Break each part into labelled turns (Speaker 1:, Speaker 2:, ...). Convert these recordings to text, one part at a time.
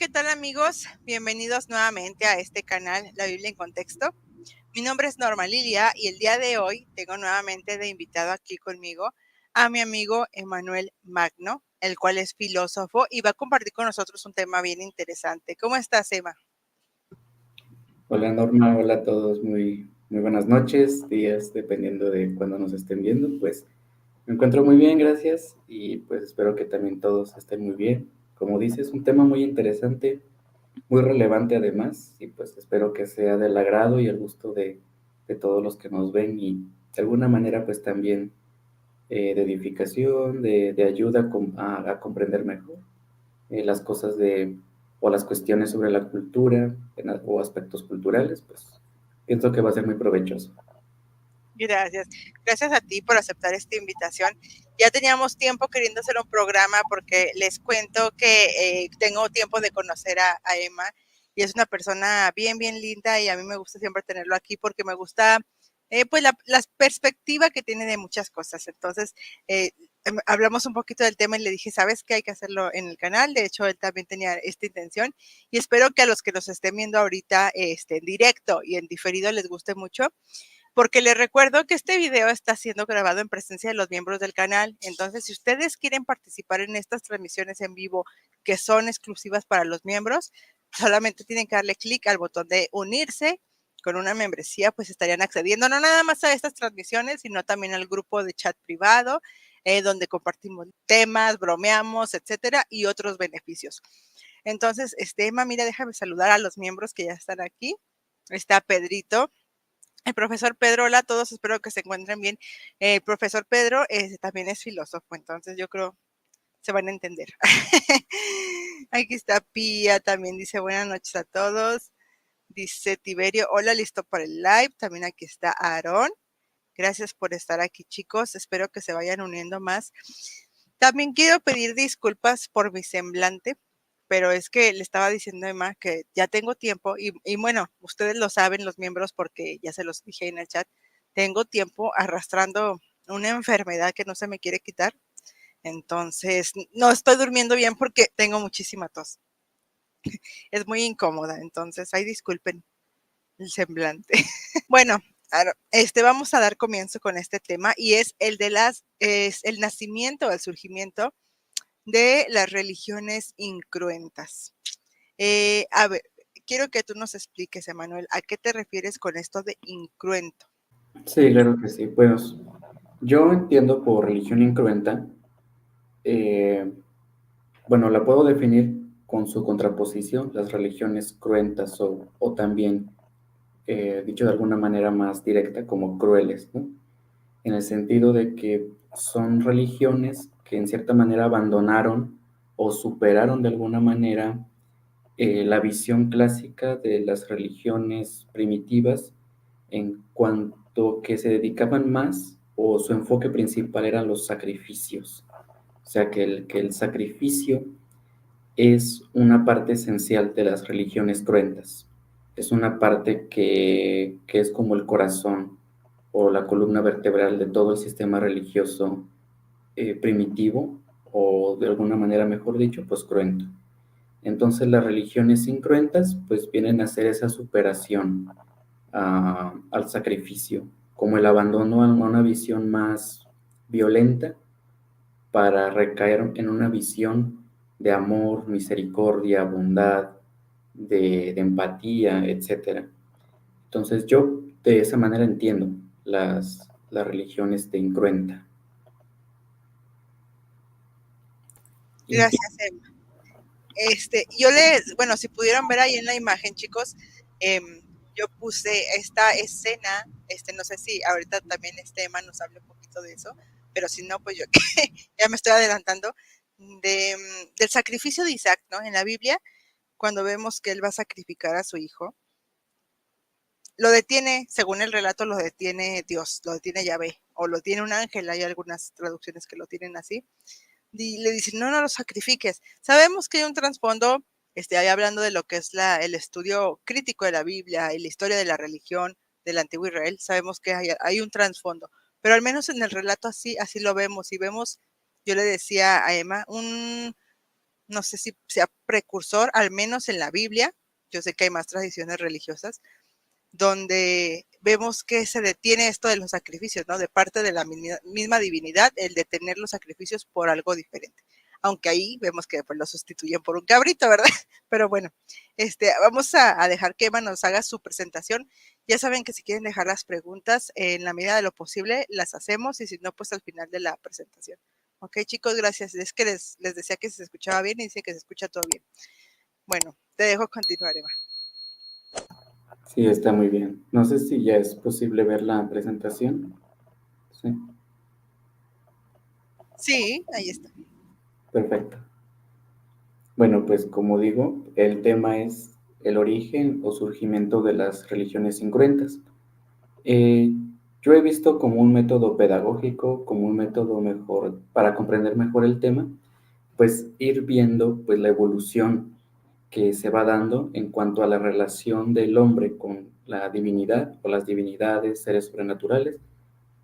Speaker 1: ¿qué tal amigos? Bienvenidos nuevamente a este canal, La Biblia en Contexto. Mi nombre es Norma Lilia y el día de hoy tengo nuevamente de invitado aquí conmigo a mi amigo Emanuel Magno, el cual es filósofo y va a compartir con nosotros un tema bien interesante. ¿Cómo estás, Emma?
Speaker 2: Hola Norma, hola a todos, muy buenas noches, días, dependiendo de cuándo nos estén viendo. Pues me encuentro muy bien, gracias, y pues espero que también todos estén muy bien. Como dices, un tema muy interesante, muy relevante además, y pues espero que sea del agrado y el gusto de todos los que nos ven y de alguna manera pues también de edificación, de ayuda a comprender mejor las cosas o las cuestiones sobre la cultura o aspectos culturales, pues pienso que va a ser muy provechoso.
Speaker 1: Gracias. Gracias a ti por aceptar esta invitación. Ya teníamos tiempo queriendo hacer un programa porque les cuento que tengo tiempo de conocer a Emma y es una persona bien, bien linda y a mí me gusta siempre tenerlo aquí porque me gusta pues la perspectiva que tiene de muchas cosas. Entonces, hablamos un poquito del tema y le dije, ¿sabes qué? Hay que hacerlo en el canal. De hecho, él también tenía esta intención y espero que a los que nos estén viendo ahorita en directo y en diferido les guste mucho porque les recuerdo que este video está siendo grabado en presencia de los miembros del canal. Entonces, si ustedes quieren participar en estas transmisiones en vivo que son exclusivas para los miembros, solamente tienen que darle clic al botón de unirse con una membresía, pues estarían accediendo no nada más a estas transmisiones, sino también al grupo de chat privado, donde compartimos temas, bromeamos, etcétera, y otros beneficios. Entonces, Emma, mira, déjame saludar a los miembros que ya están aquí. Está Pedrito, el profesor Pedro, hola a todos, espero que se encuentren bien. El profesor Pedro también es filósofo, entonces yo creo se van a entender. Aquí está Pía, también dice buenas noches a todos. Dice Tiberio, hola, listo para el live. También aquí está Aarón. Gracias por estar aquí, chicos. Espero que se vayan uniendo más. También quiero pedir disculpas por mi semblante, pero es que le estaba diciendo a Emma que ya tengo tiempo y bueno, ustedes lo saben los miembros porque ya se los dije en el chat, tengo tiempo arrastrando una enfermedad que no se me quiere quitar, entonces no estoy durmiendo bien porque tengo muchísima tos, es muy incómoda, entonces ahí disculpen el semblante. Bueno, vamos a dar comienzo con este tema y es el nacimiento, el surgimiento de las religiones incruentas. A ver, quiero que tú nos expliques, Emanuel, ¿a qué te refieres con esto de incruento?
Speaker 2: Sí, claro que sí. Pues yo entiendo por religión incruenta, eh, bueno, la puedo definir con su contraposición, las religiones cruentas o también, dicho de alguna manera más directa, como crueles, ¿no? En el sentido de que son religiones que en cierta manera abandonaron o superaron de alguna manera la visión clásica de las religiones primitivas en cuanto que se dedicaban más o su enfoque principal eran los sacrificios. O sea, que el sacrificio es una parte esencial de las religiones cruentas. Es una parte que es como el corazón o la columna vertebral de todo el sistema religioso primitivo o de alguna manera, mejor dicho, pues cruento. Entonces las religiones incruentas pues vienen a hacer esa superación al sacrificio, como el abandono a una visión más violenta para recaer en una visión de amor, misericordia, bondad, de empatía, etcétera. Entonces yo de esa manera entiendo las religiones de incruenta. Y
Speaker 1: Gracias, Emma. Bueno, si pudieron ver ahí en la imagen, chicos, yo puse esta escena, no sé si ahorita también Emma nos hable un poquito de eso, pero si no, pues yo ya me estoy adelantando, del sacrificio de Isaac, ¿no? En la Biblia, cuando vemos que él va a sacrificar a su hijo, lo detiene, según el relato, lo detiene Dios, lo detiene Yahvé, o lo tiene un ángel, hay algunas traducciones que lo tienen así, y le dicen, no, no lo sacrifiques. Sabemos que hay un trasfondo, ahí hablando de lo que es el estudio crítico de la Biblia y la historia de la religión del antiguo Israel, sabemos que hay un trasfondo, pero al menos en el relato así lo vemos, y vemos, yo le decía a Emma, no sé si sea precursor, al menos en la Biblia. Yo sé que hay más tradiciones religiosas donde vemos que se detiene esto de los sacrificios, ¿no? De parte de la misma divinidad, el detener los sacrificios por algo diferente. Aunque ahí vemos que pues, lo sustituyen por un cabrito, ¿verdad? Pero bueno, vamos a dejar que Emma nos haga su presentación. Ya saben que si quieren dejar las preguntas, en la medida de lo posible las hacemos y si no, pues al final de la presentación. Ok, chicos, gracias. Es que les decía que se escuchaba bien y dice que se escucha todo bien. Bueno, te dejo continuar, Emma.
Speaker 2: Sí, está muy bien. No sé si ya es posible ver la presentación. Sí.
Speaker 1: Sí, ahí está.
Speaker 2: Perfecto. Bueno, pues como digo, el tema es el origen o surgimiento de las religiones incruentas. Eh, yo he visto como un método pedagógico, como un método mejor para comprender mejor el tema, pues ir viendo pues la evolución que se va dando en cuanto a la relación del hombre con la divinidad o las divinidades, seres sobrenaturales,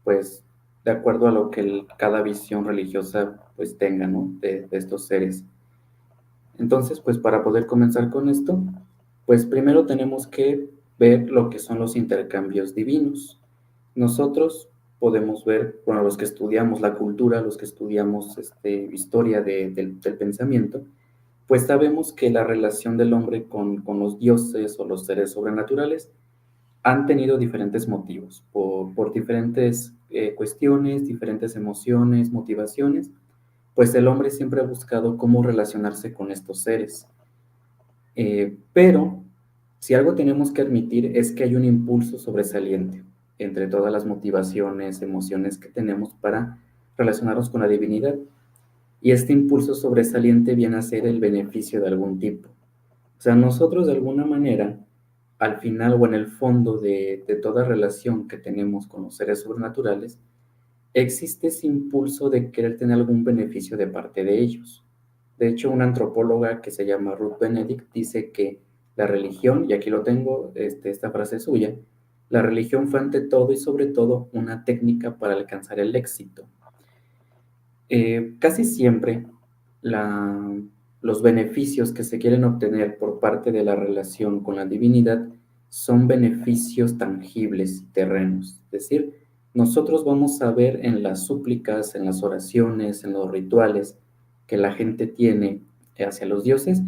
Speaker 2: pues de acuerdo a lo que cada visión religiosa pues tenga, ¿no? De estos seres. Entonces, pues para poder comenzar con esto, pues primero tenemos que ver lo que son los intercambios divinos. Nosotros podemos ver, bueno, los que estudiamos la cultura, los que estudiamos historia del pensamiento, pues sabemos que la relación del hombre con los dioses o los seres sobrenaturales han tenido diferentes motivos, por diferentes cuestiones, diferentes emociones, motivaciones, pues el hombre siempre ha buscado cómo relacionarse con estos seres. Pero si algo tenemos que admitir es que hay un impulso sobresaliente entre todas las motivaciones, emociones que tenemos para relacionarnos con la divinidad. Y este impulso sobresaliente viene a ser el beneficio de algún tipo. O sea, nosotros de alguna manera, al final o en el fondo de toda relación que tenemos con los seres sobrenaturales, existe ese impulso de querer tener algún beneficio de parte de ellos. De hecho, una antropóloga que se llama Ruth Benedict dice que la religión, y aquí lo tengo, esta frase suya, la religión fue ante todo y sobre todo una técnica para alcanzar el éxito. Casi siempre los beneficios que se quieren obtener por parte de la relación con la divinidad son beneficios tangibles y terrenos. Es decir, nosotros vamos a ver en las súplicas, en las oraciones, en los rituales que la gente tiene hacia los dioses,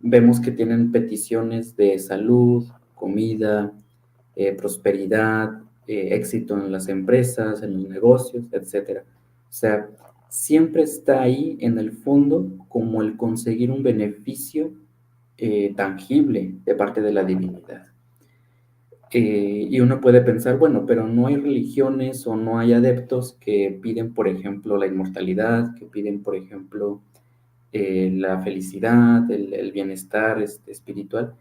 Speaker 2: vemos que tienen peticiones de salud, comida, prosperidad, éxito en las empresas, en los negocios, etcétera. O sea, siempre está ahí en el fondo como el conseguir un beneficio tangible de parte de la divinidad. Y uno puede pensar, bueno, pero no hay religiones o no hay adeptos que piden, por ejemplo, la inmortalidad, que piden, por ejemplo, la felicidad, el bienestar espiritual.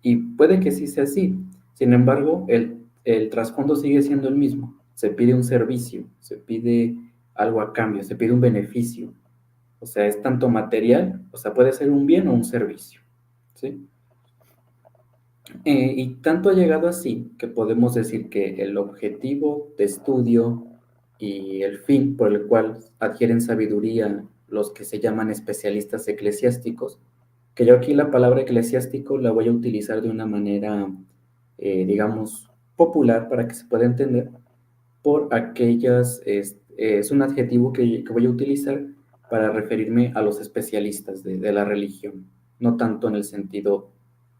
Speaker 2: Y puede que sí sea así. Sin embargo, el trasfondo sigue siendo el mismo. Se pide un servicio, se pide algo a cambio, se pide un beneficio. O sea, es tanto material, o sea, puede ser un bien o un servicio. ¿Sí? Y tanto ha llegado así que podemos decir que el objetivo de estudio y el fin por el cual adquieren sabiduría los que se llaman especialistas eclesiásticos, que yo aquí la palabra eclesiástico la voy a utilizar de una manera, digamos, popular para que se pueda entender, por aquellas, es un adjetivo que voy a utilizar para referirme a los especialistas de la religión, no tanto en el sentido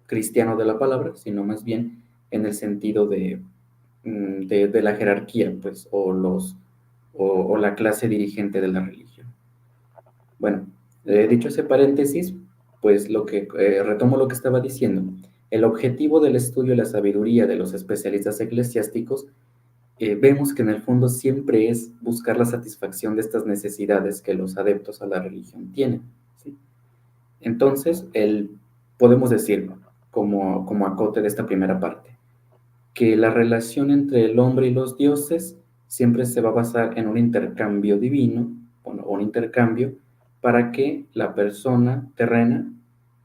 Speaker 2: cristiano de la palabra, sino más bien en el sentido de la jerarquía, pues, o la clase dirigente de la religión. Bueno, dicho ese paréntesis, pues retomo lo que estaba diciendo. El objetivo del estudio y la sabiduría de los especialistas eclesiásticos, vemos que en el fondo siempre es buscar la satisfacción de estas necesidades que los adeptos a la religión tienen, ¿sí? Entonces, podemos decir, como acote de esta primera parte, que la relación entre el hombre y los dioses siempre se va a basar en un intercambio divino, bueno, un intercambio para que la persona terrena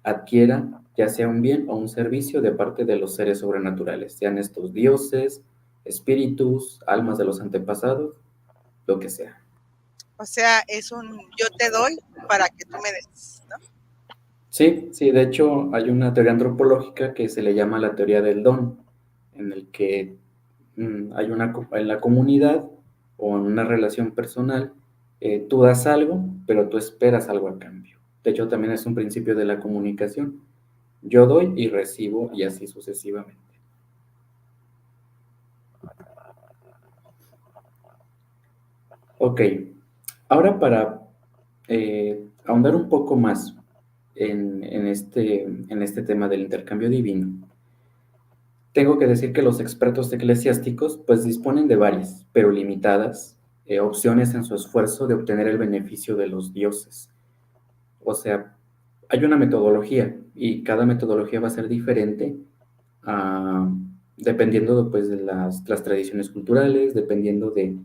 Speaker 2: adquiera ya sea un bien o un servicio de parte de los seres sobrenaturales, sean estos dioses, espíritus, almas de los antepasados, lo que sea.
Speaker 1: O sea, es un yo te doy para que tú me des, ¿no?
Speaker 2: Sí, sí, de hecho hay una teoría antropológica que se le llama la teoría del don, en el que hay en la comunidad o en una relación personal, tú das algo, pero tú esperas algo a cambio. De hecho, también es un principio de la comunicación. Yo doy y recibo y así sucesivamente. Ok, ahora para ahondar un poco más en este tema del intercambio divino, tengo que decir que los expertos eclesiásticos pues disponen de varias, pero limitadas, opciones en su esfuerzo de obtener el beneficio de los dioses. O sea, hay una metodología y cada metodología va a ser diferente ah, dependiendo pues, de las tradiciones culturales, dependiendo de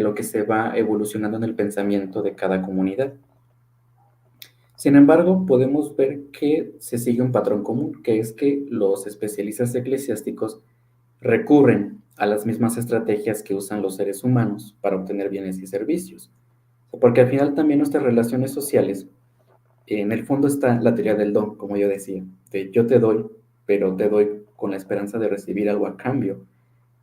Speaker 2: lo que se va evolucionando en el pensamiento de cada comunidad. Sin embargo, podemos ver que se sigue un patrón común, que es que los especialistas eclesiásticos recurren a las mismas estrategias que usan los seres humanos para obtener bienes y servicios. Porque al final también nuestras relaciones sociales, en el fondo está la teoría del don, como yo decía, de yo te doy, pero te doy con la esperanza de recibir algo a cambio,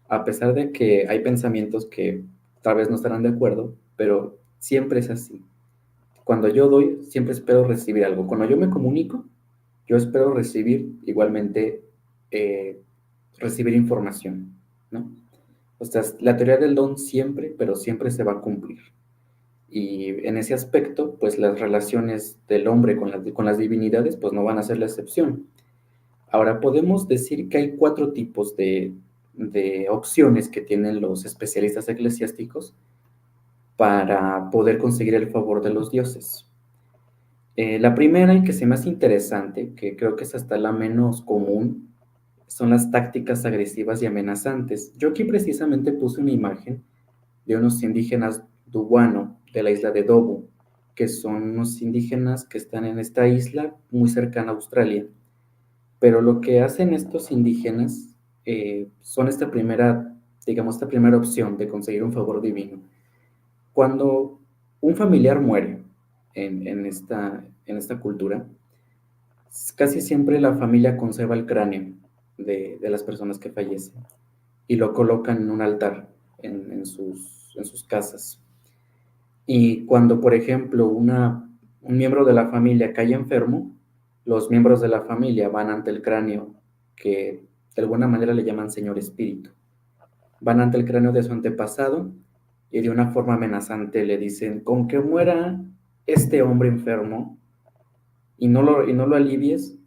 Speaker 2: a pesar de que hay pensamientos que tal vez no estarán de acuerdo, pero siempre es así. Cuando yo doy, siempre espero recibir algo. Cuando yo me comunico, yo espero recibir igualmente, eh, recibir información, ¿no? O sea, la teoría del don siempre, pero siempre se va a cumplir. Y en ese aspecto, pues las relaciones del hombre con las divinidades, pues no van a ser la excepción. Ahora, podemos decir que hay cuatro tipos de opciones que tienen los especialistas eclesiásticos para poder conseguir el favor de los dioses. La primera y que se me hace interesante, que creo que es hasta la menos común, son las tácticas agresivas y amenazantes. Yo aquí precisamente puse una imagen de unos indígenas Duwano de la isla de Dobu, que son unos indígenas que están en esta isla muy cercana a Australia. Pero lo que hacen estos indígenas son digamos, esta primera opción de conseguir un favor divino. Cuando un familiar muere en esta cultura, casi siempre la familia conserva el cráneo de las personas que fallecen y lo colocan en un altar en sus casas. Y cuando, por ejemplo, un miembro de la familia cae enfermo, los miembros de la familia van ante el cráneo, que de alguna manera le llaman señor espíritu. Van ante el cráneo de su antepasado y de una forma amenazante le dicen, con que muera este hombre enfermo y no lo alivies,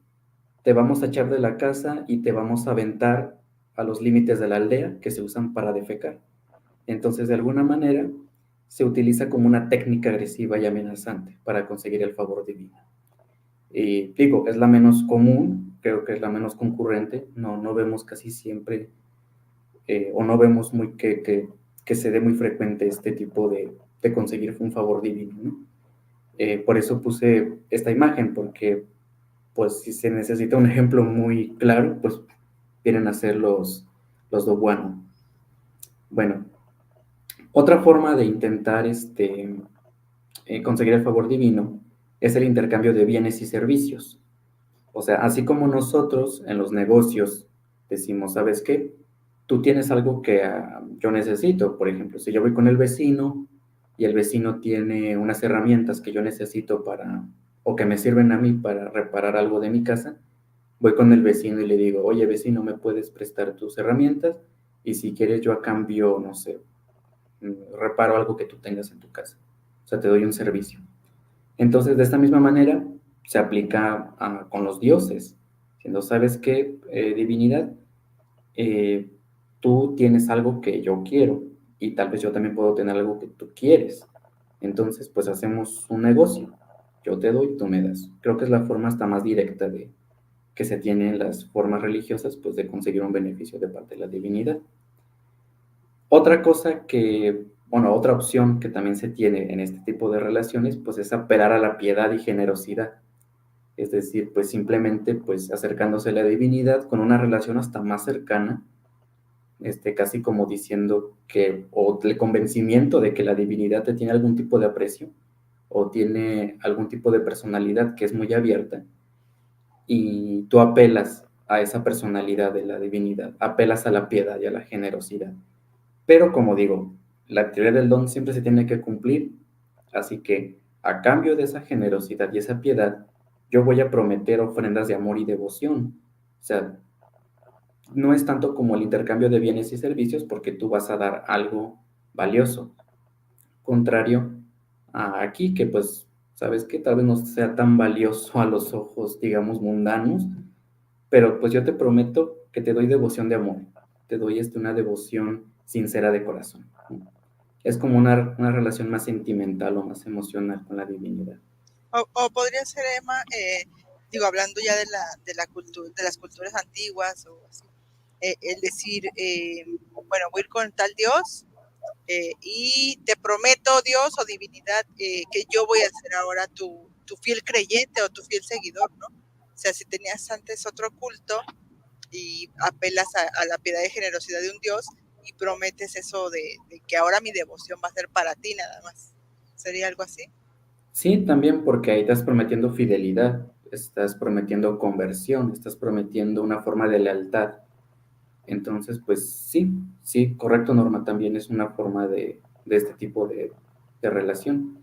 Speaker 2: te vamos a echar de la casa y te vamos a aventar a los límites de la aldea que se usan para defecar. Entonces, de alguna manera, se utiliza como una técnica agresiva y amenazante para conseguir el favor divino. Y digo, es la menos común, creo que es la menos concurrente, no vemos casi siempre, o no vemos que se dé muy frecuente este tipo de conseguir un favor divino, ¿no? Por eso puse esta imagen, porque pues si se necesita un ejemplo muy claro, pues vienen a ser los Doguano. Bueno, otra forma de intentar conseguir el favor divino es el intercambio de bienes y servicios. O sea, así como nosotros en los negocios decimos, ¿sabes qué? Tú tienes algo que yo necesito. Por ejemplo, si yo voy con el vecino y el vecino tiene unas herramientas que yo necesito o que me sirven a mí para reparar algo de mi casa, voy con el vecino y le digo, oye vecino, ¿me puedes prestar tus herramientas? Y si quieres yo a cambio, no sé, reparo algo que tú tengas en tu casa. O sea, te doy un servicio. Entonces, de esta misma manera, se aplica con los dioses, diciendo, ¿sabes qué, divinidad? Eh, Tú tienes algo que yo quiero y tal vez yo también puedo tener algo que tú quieres. Entonces, pues hacemos un negocio. Yo te doy, tú me das. Creo que es la forma hasta más directa que se tiene en las formas religiosas, pues de conseguir un beneficio de parte de la divinidad. Otra cosa bueno, otra opción que también se tiene en este tipo de relaciones, pues es apelar a la piedad y generosidad. Es decir, pues simplemente pues acercándose a la divinidad con una relación hasta más cercana, casi como diciendo o el convencimiento de que la divinidad te tiene algún tipo de aprecio o tiene algún tipo de personalidad que es muy abierta y tú apelas a esa personalidad de la divinidad, apelas a la piedad y a la generosidad. Pero como digo, la teoría del don siempre se tiene que cumplir, así que a cambio de esa generosidad y esa piedad, yo voy a prometer ofrendas de amor y devoción. O sea, no es tanto como el intercambio de bienes y servicios porque tú vas a dar algo valioso, contrario a aquí que pues, ¿sabes qué? Tal vez no sea tan valioso a los ojos, digamos, mundanos, pero pues yo te prometo que te doy devoción de amor, te doy una devoción sincera de corazón, ¿no? Es como una relación más sentimental o más emocional con la divinidad.
Speaker 1: O podría ser, Emma, digo, hablando ya de la cultura, de las culturas antiguas o así, el decir, bueno, voy a ir con tal Dios y te prometo, Dios o divinidad, que yo voy a ser ahora tu fiel creyente o tu fiel seguidor, ¿no? O sea, si tenías antes otro culto y apelas a la piedad y generosidad de un Dios y prometes eso de que ahora mi devoción va a ser para ti nada más. ¿Sería algo así?
Speaker 2: Sí, también porque ahí estás prometiendo fidelidad, estás prometiendo conversión, estás prometiendo una forma de lealtad. Entonces, pues sí, sí, correcto, Norma, también es una forma de este tipo de relación.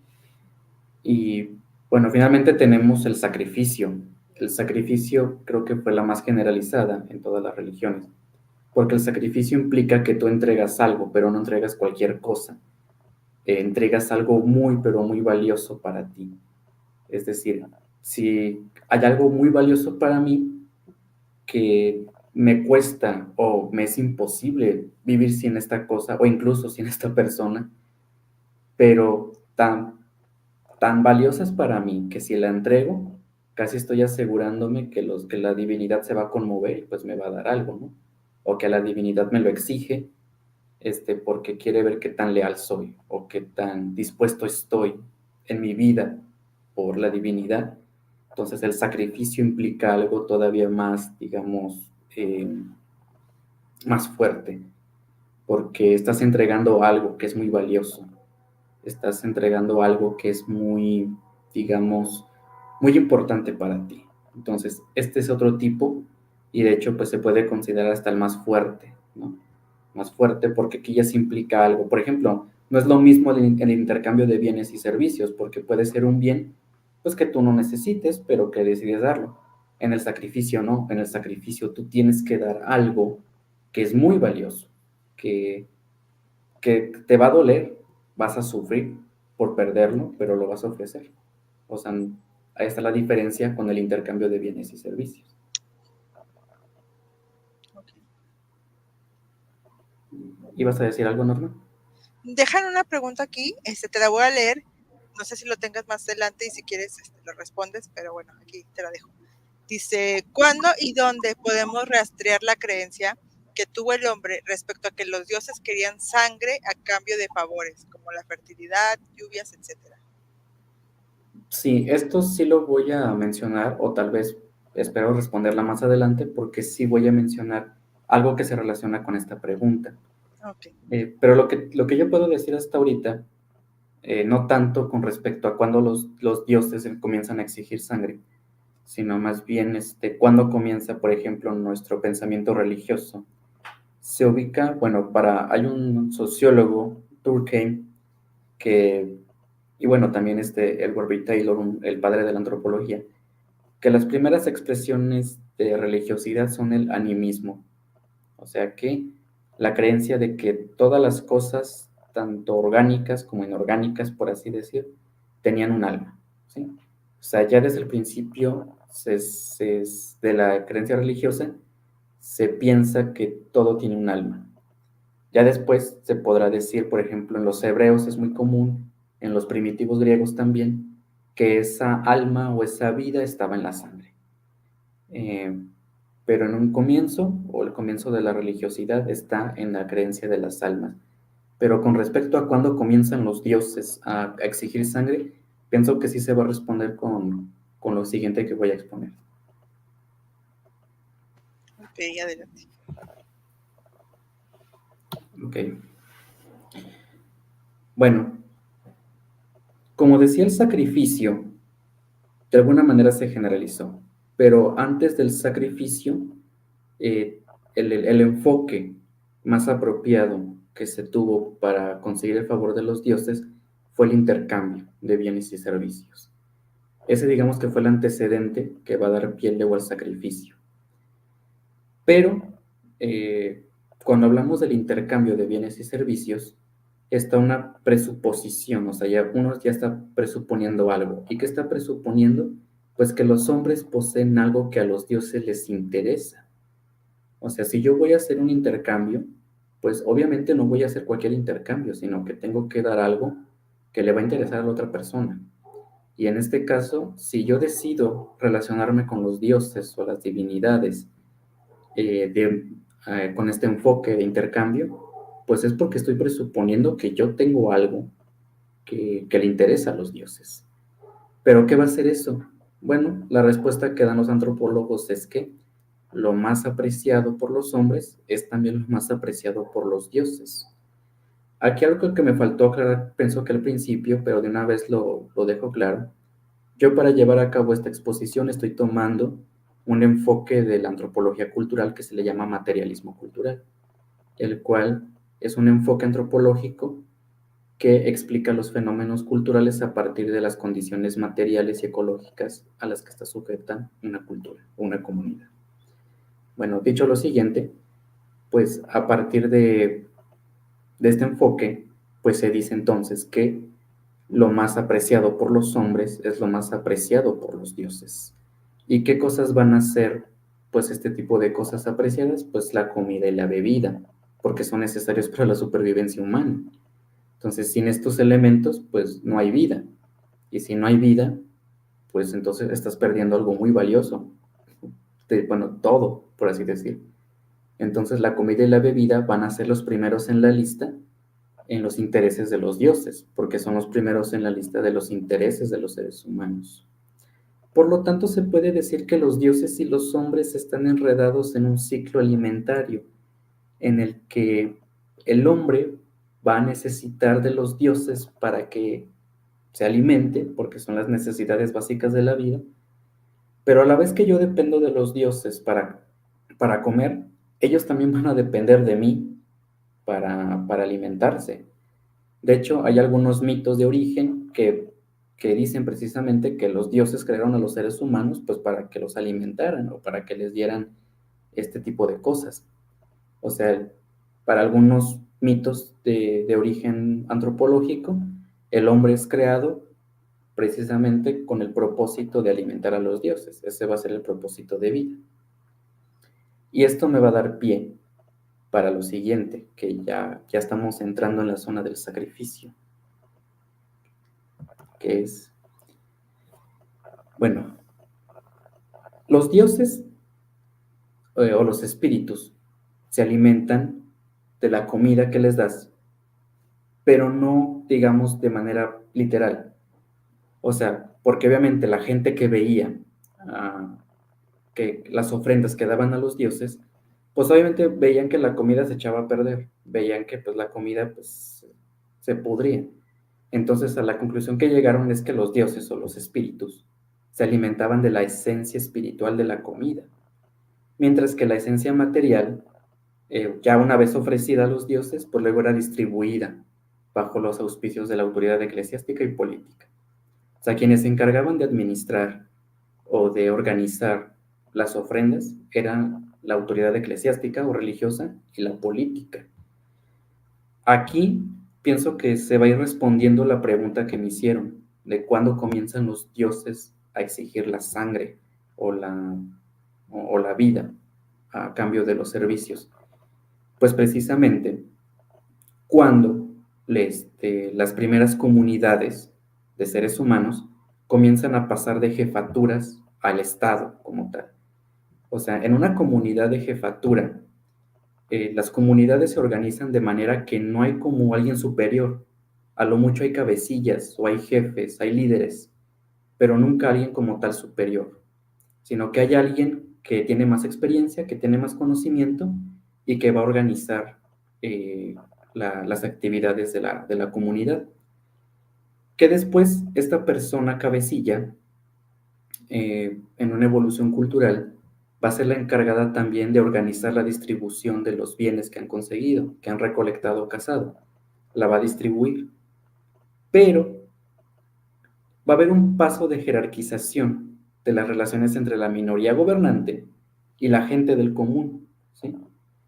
Speaker 2: Y bueno, finalmente tenemos el sacrificio. El sacrificio creo que fue la más generalizada en todas las religiones, porque el sacrificio implica que tú entregas algo, pero no entregas cualquier cosa. Entregas algo muy, pero muy valioso para ti. Es decir, si hay algo muy valioso para mí que me cuesta o me es imposible vivir sin esta cosa o incluso sin esta persona, pero tan valiosas para mí que si la entrego, casi estoy asegurándome que la divinidad se va a conmover y pues me va a dar algo, ¿no? O que la divinidad me lo exige, porque quiere ver qué tan leal soy o qué tan dispuesto estoy en mi vida por la divinidad. Entonces el sacrificio implica algo todavía más, digamos, más fuerte, porque estás entregando algo que es muy valioso, estás entregando algo que es muy, digamos, muy importante para ti. Entonces, este es otro tipo y de hecho pues se puede considerar hasta el más fuerte, ¿no? Más fuerte porque aquí ya se implica algo. Por ejemplo, no es lo mismo el intercambio de bienes y servicios porque puede ser un bien pues que tú no necesites, pero que decides darlo. En el sacrificio no, en el sacrificio tú tienes que dar algo que es muy valioso, que que te va a doler, vas a sufrir por perderlo, pero lo vas a ofrecer. O sea, ahí está la diferencia con el intercambio de bienes y servicios.
Speaker 1: Okay.
Speaker 2: ¿Ibas a decir algo, Norma?
Speaker 1: Dejan una pregunta aquí, te la voy a leer. No sé si lo tengas más adelante y si quieres lo respondes, pero bueno, aquí te la dejo. Dice, ¿cuándo y dónde podemos rastrear la creencia que tuvo el hombre respecto a que los dioses querían sangre a cambio de favores, como la fertilidad, lluvias, etcétera?
Speaker 2: Sí, esto sí lo voy a mencionar, o tal vez espero responderla más adelante, porque sí voy a mencionar algo que se relaciona con esta pregunta.
Speaker 1: Okay.
Speaker 2: Pero lo que yo puedo decir hasta ahorita, no tanto con respecto a cuándo los dioses comienzan a exigir sangre, sino más bien cuándo comienza, por ejemplo, nuestro pensamiento religioso. Se ubica, bueno, hay un sociólogo, Durkheim, y bueno, también Edward B. Taylor, el padre de la antropología, que las primeras expresiones de religiosidad son el animismo, o sea que la creencia de que todas las cosas, tanto orgánicas como inorgánicas, por así decir, tenían un alma, ¿sí? O sea, ya desde el principio de la creencia religiosa se piensa que todo tiene un alma. Ya después se podrá decir, por ejemplo, en los hebreos es muy común, en los primitivos griegos también, que esa alma o esa vida estaba en la sangre. Eh, pero en un comienzo, o el comienzo de la religiosidad, está en la creencia de las almas. Pero con respecto a cuándo comienzan los dioses a exigir sangre, pienso que sí se va a responder con lo siguiente que voy a exponer.
Speaker 1: Ok, adelante.
Speaker 2: Ok. Bueno, como decía, el sacrificio de alguna manera se generalizó, pero antes del sacrificio, el enfoque más apropiado que se tuvo para conseguir el favor de los dioses fue el intercambio de bienes y servicios. Ese digamos que fue el antecedente que va a dar pie luego al sacrificio. Pero cuando hablamos del intercambio de bienes y servicios, está una presuposición, o sea, uno ya está presuponiendo algo. ¿Y qué está presuponiendo? Pues que los hombres poseen algo que a los dioses les interesa. O sea, si yo voy a hacer un intercambio, pues obviamente no voy a hacer cualquier intercambio, sino que tengo que dar algo que le va a interesar a la otra persona. Y en este caso, si yo decido relacionarme con los dioses o las divinidades con este enfoque de intercambio, pues es porque estoy presuponiendo que yo tengo algo que le interesa a los dioses. ¿Pero qué va a ser eso? Bueno, la respuesta que dan los antropólogos es que lo más apreciado por los hombres es también lo más apreciado por los dioses. Aquí algo que me faltó aclarar, pienso que al principio, pero de una vez lo dejo claro. Yo para llevar a cabo esta exposición estoy tomando un enfoque de la antropología cultural que se le llama materialismo cultural, el cual es un enfoque antropológico que explica los fenómenos culturales a partir de las condiciones materiales y ecológicas a las que está sujeta una cultura o una comunidad. Bueno, dicho lo siguiente, pues a partir de este enfoque, pues se dice entonces que lo más apreciado por los hombres es lo más apreciado por los dioses. ¿Y qué cosas van a ser, pues, este tipo de cosas apreciadas? Pues la comida y la bebida, porque son necesarios para la supervivencia humana. Entonces, sin estos elementos, pues no hay vida. Y si no hay vida, pues entonces estás perdiendo algo muy valioso. Bueno, todo, por así decir. Entonces, la comida y la bebida van a ser los primeros en la lista en los intereses de los dioses, porque son los primeros en la lista de los intereses de los seres humanos. Por lo tanto, se puede decir que los dioses y los hombres están enredados en un ciclo alimentario, en el que el hombre va a necesitar de los dioses para que se alimente, porque son las necesidades básicas de la vida, pero a la vez que yo dependo de los dioses para comer, ellos también van a depender de mí para alimentarse. De hecho, hay algunos mitos de origen que dicen precisamente que los dioses crearon a los seres humanos pues para que los alimentaran o para que les dieran este tipo de cosas. O sea, para algunos mitos de origen antropológico, el hombre es creado precisamente con el propósito de alimentar a los dioses. Ese va a ser el propósito de vida. Y esto me va a dar pie para lo siguiente, que ya estamos entrando en la zona del sacrificio, que es, bueno, los dioses o los espíritus se alimentan de la comida que les das, pero no, digamos, de manera literal. O sea, porque obviamente la gente que veía que las ofrendas que daban a los dioses, pues obviamente veían que la comida se echaba a perder, veían que pues la comida pues se pudría. Entonces a la conclusión que llegaron es que los dioses o los espíritus se alimentaban de la esencia espiritual de la comida, mientras que la esencia material, ya una vez ofrecida a los dioses, pues luego era distribuida bajo los auspicios de la autoridad eclesiástica y política. O sea, quienes se encargaban de administrar o de organizar las ofrendas eran la autoridad eclesiástica o religiosa y la política. Aquí pienso que se va a ir respondiendo la pregunta que me hicieron de cuándo comienzan los dioses a exigir la sangre o la vida a cambio de los servicios. Pues precisamente cuando las primeras comunidades de seres humanos comienzan a pasar de jefaturas al Estado como tal. O sea, en una comunidad de jefatura, las comunidades se organizan de manera que no hay como alguien superior. A lo mucho hay cabecillas o hay jefes, hay líderes, pero nunca alguien como tal superior, sino que hay alguien que tiene más experiencia, que tiene más conocimiento y que va a organizar las actividades de la comunidad. Que después esta persona cabecilla en una evolución cultural, va a ser la encargada también de organizar la distribución de los bienes que han conseguido, que han recolectado o cazado. La va a distribuir. Pero va a haber un paso de jerarquización de las relaciones entre la minoría gobernante y la gente del común, ¿sí?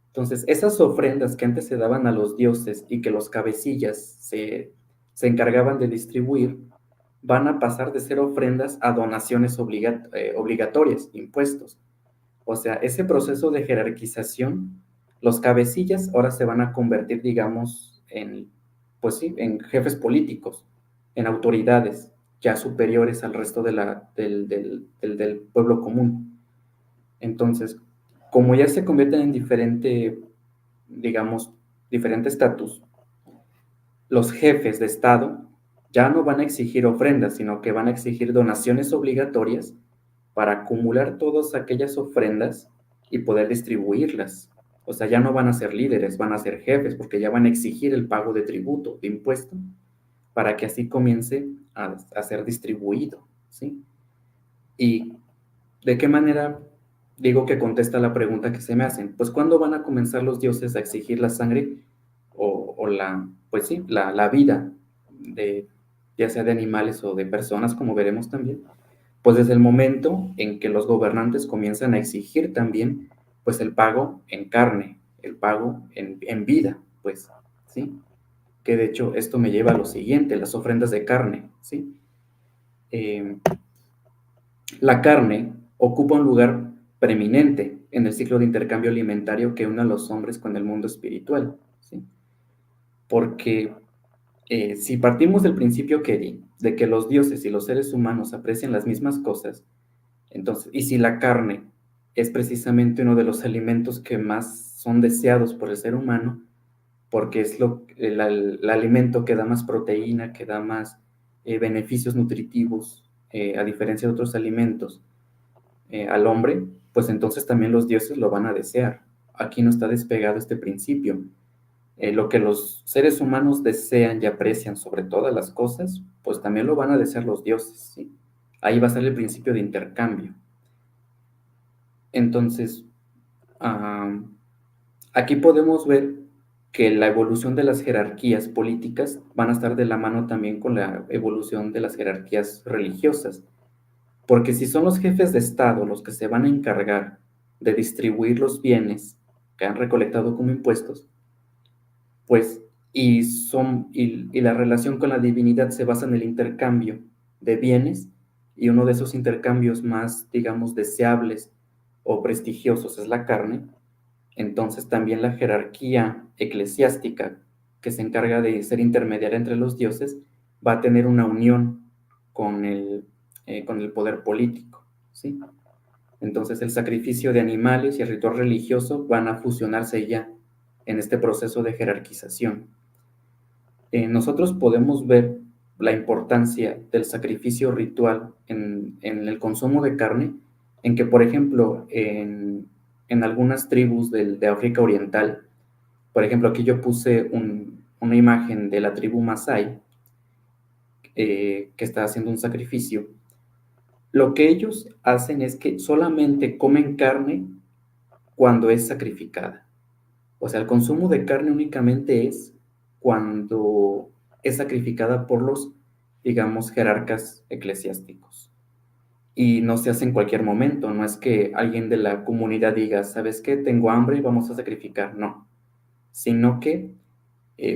Speaker 2: Entonces, esas ofrendas que antes se daban a los dioses y que los cabecillas se encargaban de distribuir, van a pasar de ser ofrendas a donaciones obligatorias, impuestos. O sea, ese proceso de jerarquización, los cabecillas ahora se van a convertir, digamos, pues sí, en jefes políticos, en autoridades ya superiores al resto del pueblo común. Entonces, como ya se convierten en digamos, diferente estatus, los jefes de Estado ya no van a exigir ofrendas, sino que van a exigir donaciones obligatorias para acumular todas aquellas ofrendas y poder distribuirlas. O sea, ya no van a ser líderes, van a ser jefes, porque ya van a exigir el pago de tributo, de impuesto, para que así comience a ser distribuido, ¿sí? ¿Y de qué manera digo que contesta la pregunta que se me hacen? Pues, ¿cuándo van a comenzar los dioses a exigir la sangre pues sí, la vida de, ya sea de animales o de personas, como veremos también? Pues desde el momento en que los gobernantes comienzan a exigir también, pues el pago en carne, el pago en vida, pues, ¿sí? Que de hecho esto me lleva a lo siguiente, las ofrendas de carne, ¿sí? Eh, la carne ocupa un lugar preeminente en el ciclo de intercambio alimentario que une a los hombres con el mundo espiritual, ¿sí? Porque si partimos del principio que di, de que los dioses y los seres humanos aprecian las mismas cosas, entonces, y si la carne es precisamente uno de los alimentos que más son deseados por el ser humano, porque es el alimento que da más proteína, que da más beneficios nutritivos, a diferencia de otros alimentos, al hombre, pues entonces también los dioses lo van a desear. Aquí no está despegado este principio. Lo que los seres humanos desean y aprecian sobre todas las cosas, pues también lo van a desear los dioses, ¿sí? Ahí va a ser el principio de intercambio. Entonces, aquí podemos ver que la evolución de las jerarquías políticas van a estar de la mano también con la evolución de las jerarquías religiosas, porque si son los jefes de Estado los que se van a encargar de distribuir los bienes que han recolectado como impuestos, pues, y la relación con la divinidad se basa en el intercambio de bienes, y uno de esos intercambios más, digamos, deseables o prestigiosos es la carne. Entonces también la jerarquía eclesiástica que se encarga de ser intermediaria entre los dioses va a tener una unión con el poder político, ¿sí? Entonces el sacrificio de animales y el ritual religioso van a fusionarse ya en este proceso de jerarquización. Nosotros podemos ver la importancia del sacrificio ritual en el consumo de carne, en que, por ejemplo, en algunas tribus de África Oriental, por ejemplo, aquí yo puse una imagen de la tribu Masái, que está haciendo un sacrificio. Lo que ellos hacen es que solamente comen carne cuando es sacrificada. O sea, el consumo de carne únicamente es cuando es sacrificada por los, digamos, jerarcas eclesiásticos. Y no se hace en cualquier momento, no es que alguien de la comunidad diga, ¿sabes qué? Tengo hambre y vamos a sacrificar, no. Sino que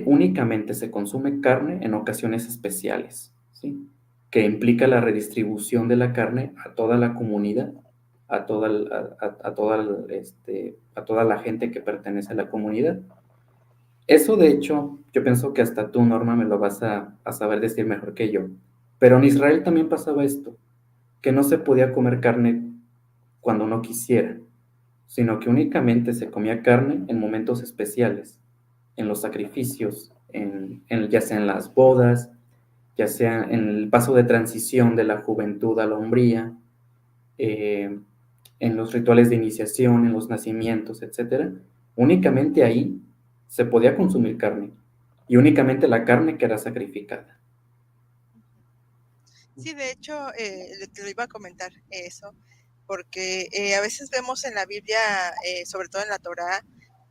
Speaker 2: únicamente se consume carne en ocasiones especiales, ¿sí? Que implica la redistribución de la carne a toda la comunidad, a toda la gente que pertenece a la comunidad. Eso, de hecho, yo pienso que hasta tú, Norma, me lo vas a saber decir mejor que yo. Pero en Israel también pasaba esto, que no se podía comer carne cuando uno quisiera, sino que únicamente se comía carne en momentos especiales, en los sacrificios, ya sea en las bodas, ya sea en el paso de transición de la juventud a la hombría, en los rituales de iniciación, en los nacimientos, etc. Únicamente ahí se podía consumir carne, y únicamente la carne que era sacrificada.
Speaker 1: Sí, de hecho, te lo iba a comentar eso, porque a veces vemos en la Biblia, sobre todo en la Torá,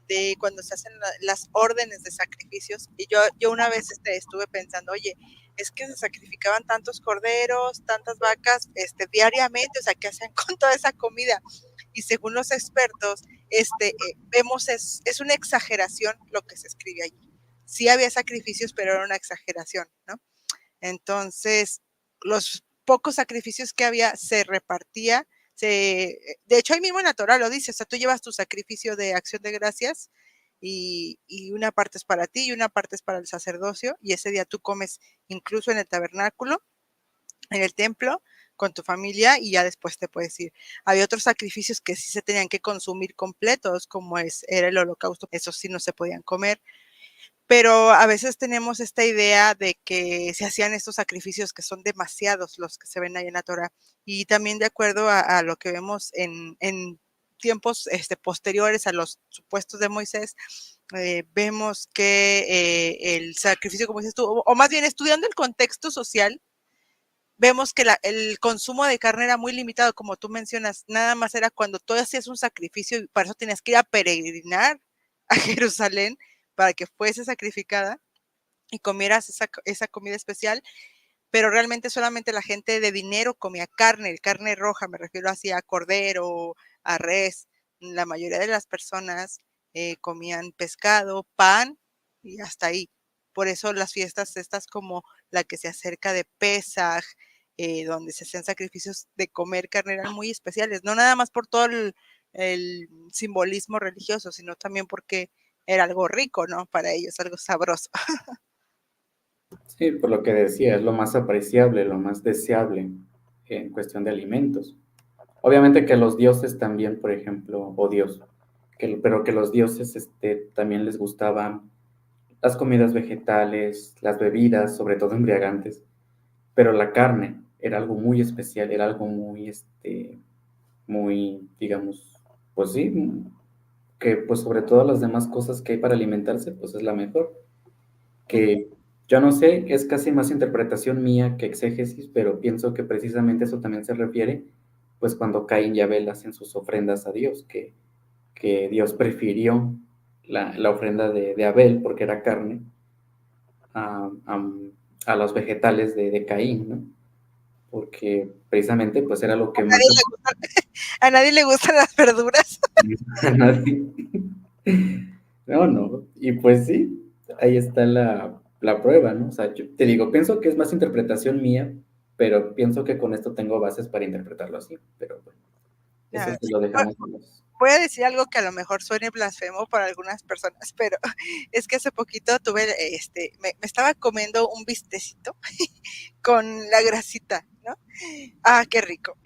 Speaker 1: de cuando se hacen las órdenes de sacrificios, y yo una vez estuve pensando, oye, es que se sacrificaban tantos corderos, tantas vacas, diariamente, o sea, ¿qué hacían con toda esa comida? Y según los expertos, vemos es una exageración lo que se escribe allí. Sí había sacrificios, pero era una exageración, ¿no? Entonces, los pocos sacrificios que había se repartía. De hecho, ahí mismo en la Torah lo dice, o sea, tú llevas tu sacrificio de acción de gracias y una parte es para ti y una parte es para el sacerdocio, y ese día tú comes incluso en el tabernáculo, en el templo, con tu familia, y ya después te puedes ir. Había otros sacrificios que sí se tenían que consumir completos, como era el holocausto, esos sí no se podían comer. Pero a veces tenemos esta idea de que se hacían estos sacrificios que son demasiados los que se ven ahí en la Torah. Y también de acuerdo a lo que vemos en tiempos posteriores a los supuestos de Moisés, vemos que el sacrificio, como dices tú, o más bien estudiando el contexto social, vemos que el consumo de carne era muy limitado, como tú mencionas, nada más era cuando tú hacías un sacrificio y para eso tenías que ir a peregrinar a Jerusalén para que fuese sacrificada y comieras esa comida especial, pero realmente solamente la gente de dinero comía carne roja, me refiero así a cordero, a res. La mayoría de las personas comían pescado, pan y hasta ahí. Por eso las fiestas estas como la que se acerca de Pesaj, donde se hacían sacrificios de comer carne, eran muy especiales, no nada más por todo el simbolismo religioso, sino también porque era algo rico, ¿no? Para ellos, algo sabroso.
Speaker 2: Sí, por lo que decía, es lo más apreciable, lo más deseable en cuestión de alimentos. Obviamente que los dioses también, por ejemplo, o Dios, pero que los dioses también les gustaban las comidas vegetales, las bebidas, sobre todo embriagantes, pero la carne era algo muy especial, era algo muy, muy, digamos, pues sí, que pues sobre todas las demás cosas que hay para alimentarse, pues es la mejor. Que yo no sé, es casi más interpretación mía que exégesis, pero pienso que precisamente eso también se refiere, pues cuando Caín y Abel hacen sus ofrendas a Dios, que Dios prefirió la ofrenda de Abel, porque era carne, a, a- a los vegetales de Caín, ¿no? Porque precisamente pues era lo que más
Speaker 1: A nadie le gustan las verduras.
Speaker 2: a nadie. No, no, y pues sí, ahí está la prueba, ¿no? O sea, yo te digo, pienso que es más interpretación mía, pero pienso que con esto tengo bases para interpretarlo así, pero bueno, eso
Speaker 1: Ya,
Speaker 2: sí lo dejamos con los...
Speaker 1: voy a decir algo que a lo mejor suene blasfemo para algunas personas, pero es que hace poquito tuve, me estaba comiendo un bistecito con la grasita, ¿no? Ah, qué rico.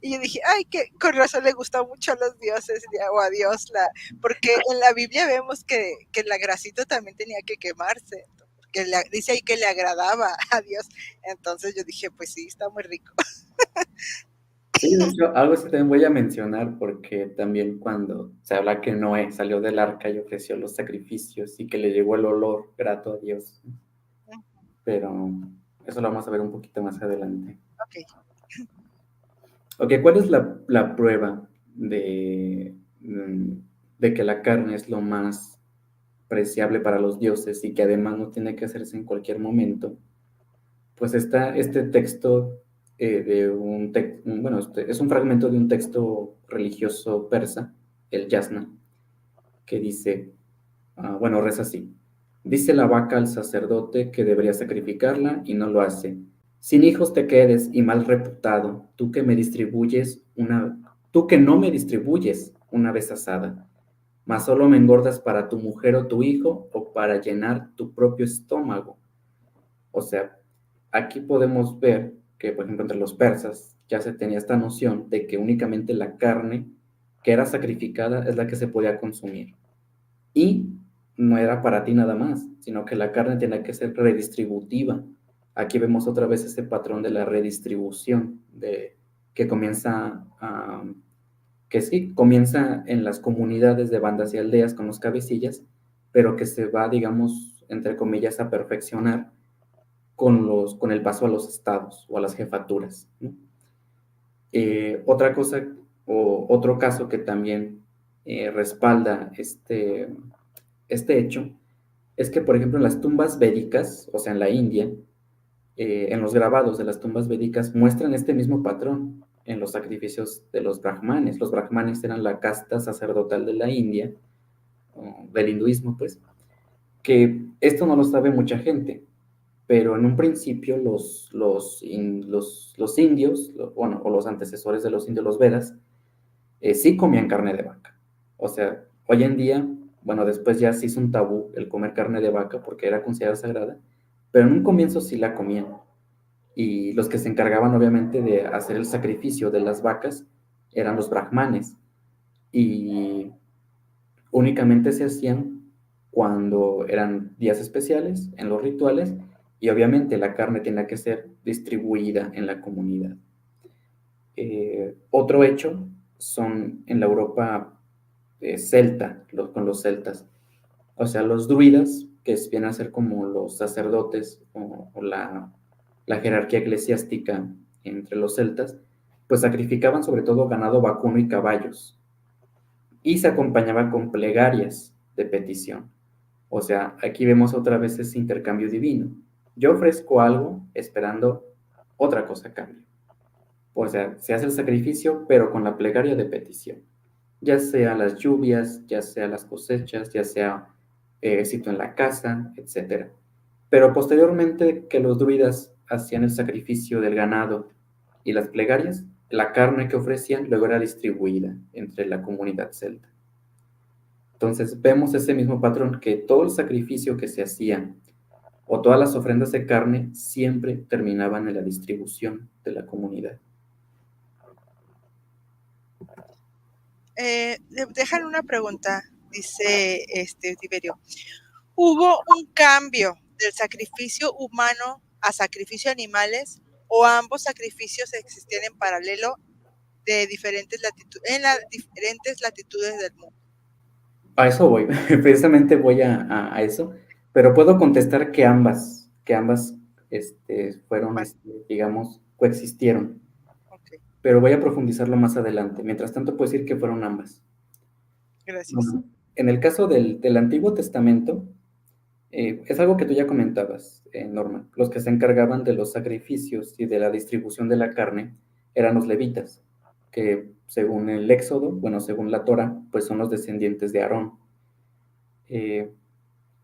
Speaker 1: Y yo dije, ay, que con razón le gusta mucho a los dioses o a Dios, porque en la Biblia vemos que la grasita también tenía que quemarse, que dice ahí que le agradaba a Dios. Entonces yo dije, pues sí, está muy rico.
Speaker 2: Sí, de hecho, algo así también voy a mencionar porque también cuando se habla que Noé salió del arca y ofreció los sacrificios y que le llegó el olor grato a Dios, pero eso lo vamos a ver un poquito más adelante.
Speaker 1: Ok.
Speaker 2: Ok, ¿cuál es la prueba de que la carne es lo más preciable para los dioses y que además no tiene que hacerse en cualquier momento? Pues está este texto bueno, es un fragmento de un texto religioso persa, el Yasna, que dice, bueno, reza así. Dice la vaca al sacerdote que debería sacrificarla y no lo hace. Sin hijos te quedes y mal reputado, tú que no me distribuyes una vez asada, mas solo me engordas para tu mujer o tu hijo o para llenar tu propio estómago. O sea, aquí podemos ver que, por ejemplo, entre los persas ya se tenía esta noción de que únicamente la carne que era sacrificada es la que se podía consumir. Y no era para ti nada más, sino que la carne tenía que ser redistributiva. Aquí vemos otra vez ese patrón de la redistribución, que que sí, comienza en las comunidades de bandas y aldeas con los cabecillas, pero que se va, digamos, entre comillas, a perfeccionar con el paso a los estados o a las jefaturas, ¿no? Otra cosa o otro caso que también respalda este hecho es que, por ejemplo, en las tumbas védicas, o sea, en la India, en los grabados de las tumbas védicas muestran este mismo patrón en los sacrificios de los brahmanes. Los brahmanes eran la casta sacerdotal de la India, del hinduismo, pues, que esto no lo sabe mucha gente, pero en un principio los indios, bueno, o los antecesores de los indios, los Vedas, sí comían carne de vaca. O sea, hoy en día, bueno, después ya se hizo un tabú el comer carne de vaca porque era considerada sagrada, pero en un comienzo sí la comían. Y los que se encargaban obviamente de hacer el sacrificio de las vacas eran los brahmanes. Y únicamente se hacían cuando eran días especiales, en los rituales, y obviamente la carne tenía que ser distribuida en la comunidad. Otro hecho son en la Europa celta, con los celtas, o sea, los druidas, que vienen a ser como los sacerdotes o la jerarquía eclesiástica entre los celtas, pues sacrificaban sobre todo ganado vacuno y caballos, y se acompañaba con plegarias de petición. O sea, aquí vemos otra vez ese intercambio divino. Yo ofrezco algo esperando otra cosa a cambio. O sea, se hace el sacrificio, pero con la plegaria de petición. Ya sea las lluvias, ya sea las cosechas, ya sea éxito en la casa, etc. Pero posteriormente que los druidas hacían el sacrificio del ganado y las plegarias, la carne que ofrecían luego era distribuida entre la comunidad celta. Entonces vemos ese mismo patrón, que todo el sacrificio que se hacía o todas las ofrendas de carne siempre terminaban en la distribución de la comunidad.
Speaker 1: Dejan una pregunta, dice Tiberio. ¿Hubo un cambio del sacrificio humano a sacrificio de animales o ambos sacrificios existían en paralelo de diferentes en las diferentes latitudes del mundo?
Speaker 2: A eso voy, precisamente voy a eso, pero puedo contestar que ambas fueron, digamos, coexistieron.
Speaker 1: Okay.
Speaker 2: Pero voy a profundizarlo más adelante. Mientras tanto, puedo decir que fueron ambas.
Speaker 1: Gracias.
Speaker 2: Bueno, en el caso del Antiguo Testamento, es algo que tú ya comentabas, Norma. Los que se encargaban de los sacrificios y de la distribución de la carne eran los levitas, que según el Éxodo, bueno, según la Torah, pues son los descendientes de Aarón.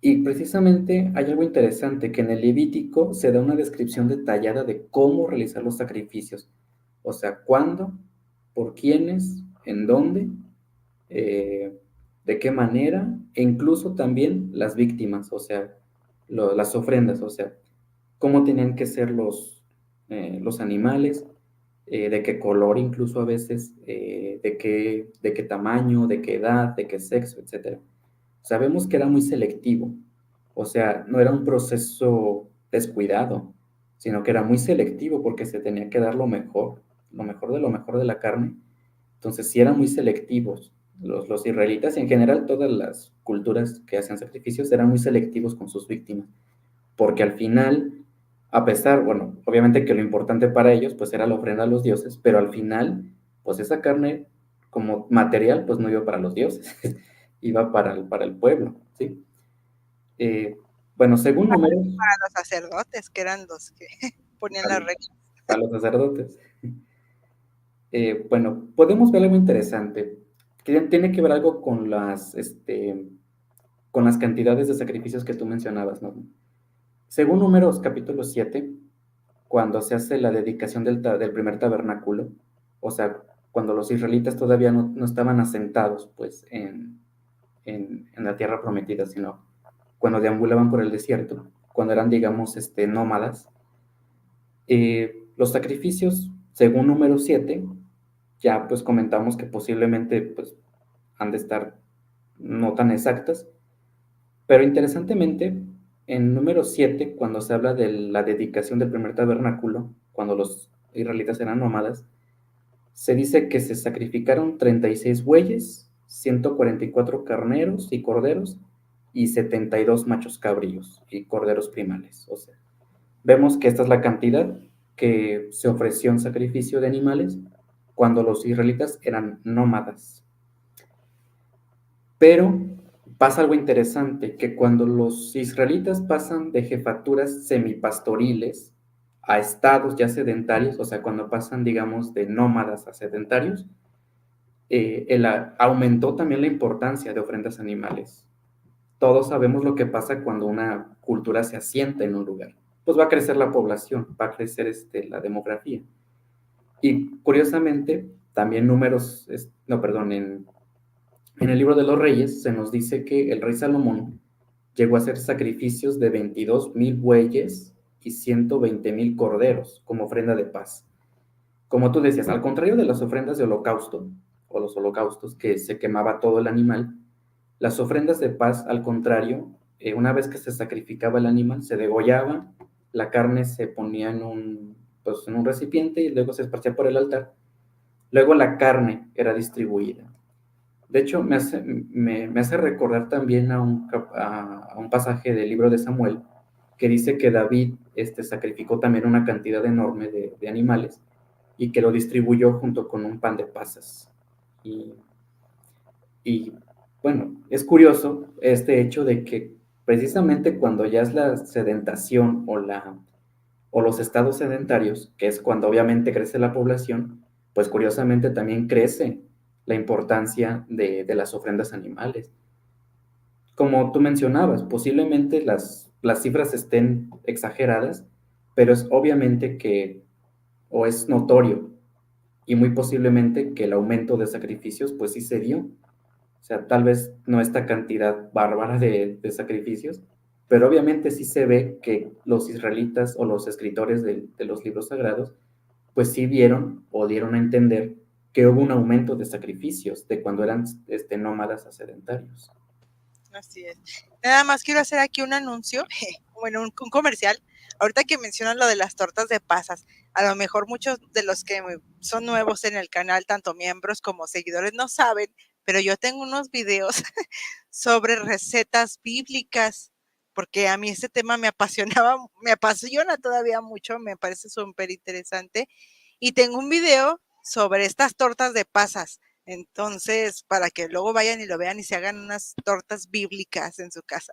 Speaker 2: Y precisamente hay algo interesante, que en el Levítico se da una descripción detallada de cómo realizar los sacrificios. O sea, cuándo, por quiénes, en dónde, de qué manera, e incluso también las víctimas, o sea, las ofrendas, o sea, cómo tenían que ser los animales, de qué color incluso a veces, de qué tamaño, de qué edad, de qué sexo, etc. Sabemos que era muy selectivo, o sea, no era un proceso descuidado, sino que era muy selectivo porque se tenía que dar lo mejor de lo mejor de la carne. Entonces, sí eran muy selectivos. Los israelitas y en general todas las culturas que hacían sacrificios eran muy selectivos con sus víctimas, porque al final, a pesar, bueno, obviamente que lo importante para ellos pues era la ofrenda a los dioses, pero al final, pues esa carne como material pues no iba para los dioses, iba para el pueblo, ¿sí? Bueno, según números...
Speaker 1: Para los sacerdotes, que eran los que ponían las reglas.
Speaker 2: Para los sacerdotes. Bueno, podemos ver algo interesante, que tiene que ver algo con con las cantidades de sacrificios que tú mencionabas, ¿no? Según Números capítulo 7, cuando se hace la dedicación del primer tabernáculo, o sea, cuando los israelitas todavía no estaban asentados, pues, en la tierra prometida, sino cuando deambulaban por el desierto, cuando eran, digamos, nómadas, los sacrificios, según Número 7, ya pues comentamos que posiblemente pues han de estar no tan exactas, pero interesantemente, en Número 7, cuando se habla de la dedicación del primer tabernáculo, cuando los israelitas eran nómadas, se dice que se sacrificaron 36 bueyes, 144 carneros y corderos, y 72 machos cabríos y corderos primales, o sea, Vemos que esta es la cantidad que se ofreció en sacrificio de animales cuando los israelitas eran nómadas. Pero pasa algo interesante, que cuando los israelitas pasan de jefaturas semipastoriles a estados ya sedentarios, o sea, cuando pasan, digamos, de nómadas a sedentarios, aumentó también la importancia de ofrendas animales. Todos sabemos lo que pasa cuando una cultura se asienta en un lugar. Pues va a crecer la población, va a crecer la demografía. Y curiosamente, también números, no, perdón, en el libro de los reyes se nos dice que el rey Salomón llegó a hacer sacrificios de 22,000 bueyes y 120,000 corderos como ofrenda de paz. Como tú decías, al contrario de las ofrendas de holocausto o los holocaustos que se quemaba todo el animal, las ofrendas de paz, al contrario, una vez que se sacrificaba el animal, se degollaba, la carne se ponía pues, en un recipiente y luego se esparcía por el altar. Luego la carne era distribuida. De hecho, me hace recordar también a un pasaje del libro de Samuel que dice que David sacrificó también una cantidad enorme de animales y que lo distribuyó junto con un pan de pasas. Y, y bueno, es curioso este hecho de que precisamente cuando ya es la sedentación o los estados sedentarios, que es cuando obviamente crece la población, pues curiosamente también crece la importancia de las ofrendas animales. Como tú mencionabas, posiblemente las cifras estén exageradas, pero es obviamente que, o es notorio, y muy posiblemente que el aumento de sacrificios, pues sí se dio. O sea, tal vez no esta cantidad bárbara de sacrificios, pero obviamente sí se ve que los israelitas o los escritores de los libros sagrados, pues sí vieron o dieron a entender que hubo un aumento de sacrificios de cuando eran nómadas a sedentarios.
Speaker 1: Así es. Nada más quiero hacer aquí un anuncio, bueno, un comercial. Ahorita que mencionan lo de las tortas de pasas, a lo mejor muchos de los que son nuevos en el canal, tanto miembros como seguidores, no saben, pero yo tengo unos videos sobre recetas bíblicas, porque a mí este tema me apasionaba, me apasiona todavía mucho, me parece súper interesante. Y tengo un video sobre estas tortas de pasas. Entonces, para que luego vayan y lo vean y se hagan unas tortas bíblicas en su casa.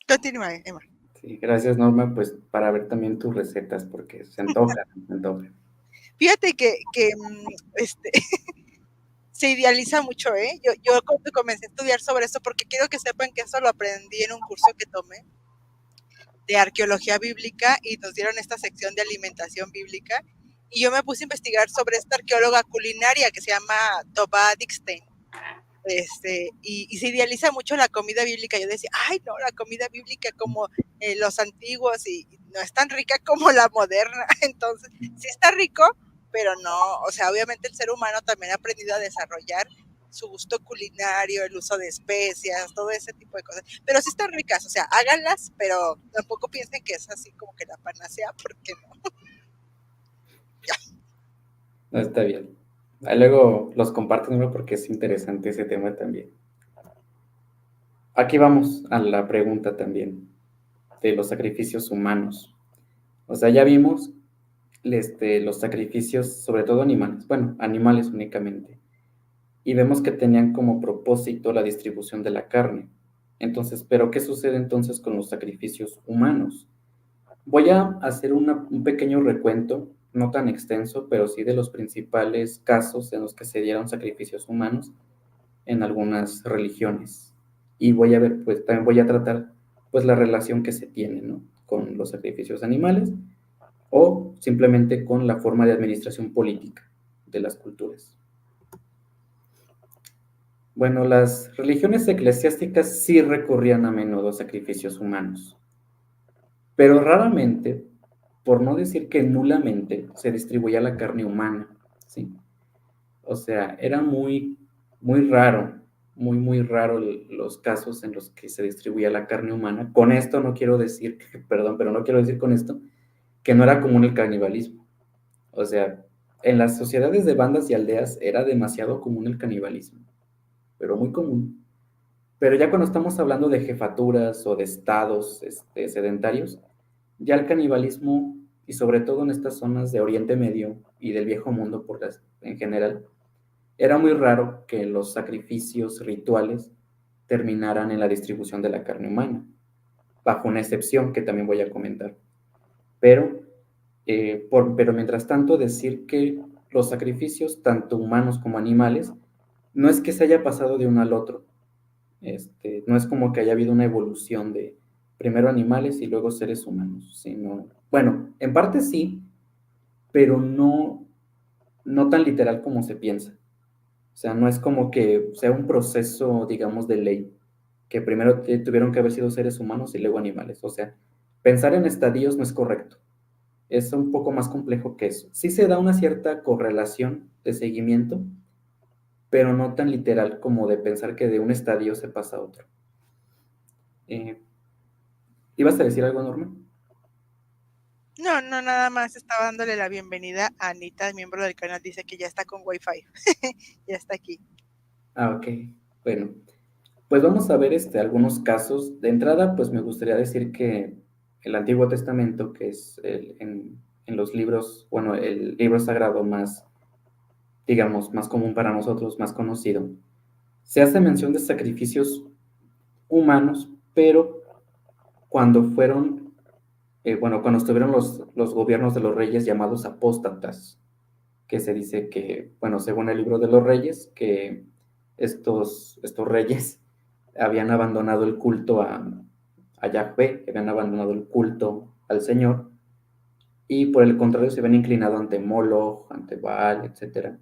Speaker 1: Continúa, Emma.
Speaker 2: Sí, gracias Norma, pues para ver también tus recetas, porque se antoja, se antoja.
Speaker 1: Fíjate que se idealiza mucho, ¿eh? Yo cuando comencé a estudiar sobre esto, porque quiero que sepan que eso lo aprendí en un curso que tomé de arqueología bíblica y nos dieron esta sección de alimentación bíblica. Y yo me puse a investigar sobre esta arqueóloga culinaria que se llama Toba Dickstein. Y se idealiza mucho la comida bíblica. Yo decía, ay, no, la comida bíblica como los antiguos y no es tan rica como la moderna. Entonces, sí está rico, pero no, o sea, obviamente el ser humano también ha aprendido a desarrollar su gusto culinario, el uso de especias, todo ese tipo de cosas. Pero sí están ricas, o sea, háganlas, pero tampoco piensen que es así como que la panacea, porque no.
Speaker 2: No, está bien. Ahí luego los comparto, Norma, porque es interesante ese tema también. Aquí vamos a la pregunta también de los sacrificios humanos. O sea, ya vimos los sacrificios, sobre todo animales, bueno, animales únicamente, y vemos que tenían como propósito la distribución de la carne. Entonces, ¿pero qué sucede entonces con los sacrificios humanos? Voy a hacer un pequeño recuento, no tan extenso, pero sí de los principales casos en los que se dieron sacrificios humanos en algunas religiones. Y voy a ver, pues también voy a tratar pues la relación que se tiene, ¿no? Con los sacrificios animales o simplemente con la forma de administración política de las culturas. Bueno, las religiones eclesiásticas sí recurrían a menudo a sacrificios humanos, pero raramente, por no decir que nulamente, se distribuía la carne humana, ¿sí? O sea, era muy raro, muy raro los casos en los que se distribuía la carne humana. Con esto no quiero decir, perdón, pero no quiero decir con esto que no era común el canibalismo. O sea, en las sociedades de bandas y aldeas era demasiado común el canibalismo, pero muy común. Pero ya cuando estamos hablando de jefaturas o de estados sedentarios, ya el canibalismo, y sobre todo en estas zonas de Oriente Medio y del Viejo Mundo en general, era muy raro que los sacrificios rituales terminaran en la distribución de la carne humana, bajo una excepción que también voy a comentar. Pero mientras tanto, decir que los sacrificios, tanto humanos como animales, no es que se haya pasado de uno al otro. No es como que haya habido una evolución de primero animales y luego seres humanos, sino, bueno, en parte sí, pero no tan literal como se piensa. O sea, no es como que sea un proceso, digamos, de ley, que primero tuvieron que haber sido seres humanos y luego animales. O sea, pensar en estadios no es correcto. Es un poco más complejo que eso. Sí se da una cierta correlación de seguimiento, pero no tan literal como de pensar que de un estadio se pasa a otro. ¿Ibas a decir algo, Norma?
Speaker 1: No, no, nada más estaba dándole la bienvenida a Anita, miembro del canal, dice que ya está con Wi-Fi, ya está aquí.
Speaker 2: Ok, bueno, pues vamos a ver algunos casos. De entrada, pues me gustaría decir que el Antiguo Testamento, que es en los libros, bueno, el libro sagrado más, digamos, más común para nosotros, más conocido, se hace mención de sacrificios humanos, pero cuando fueron, cuando estuvieron los gobiernos de los reyes llamados apóstatas, que se dice que, bueno, según el libro de los reyes, que estos reyes habían abandonado el culto a Yahvé, que habían abandonado el culto al Señor, y por el contrario se habían inclinado ante Moloch, ante Baal, etc.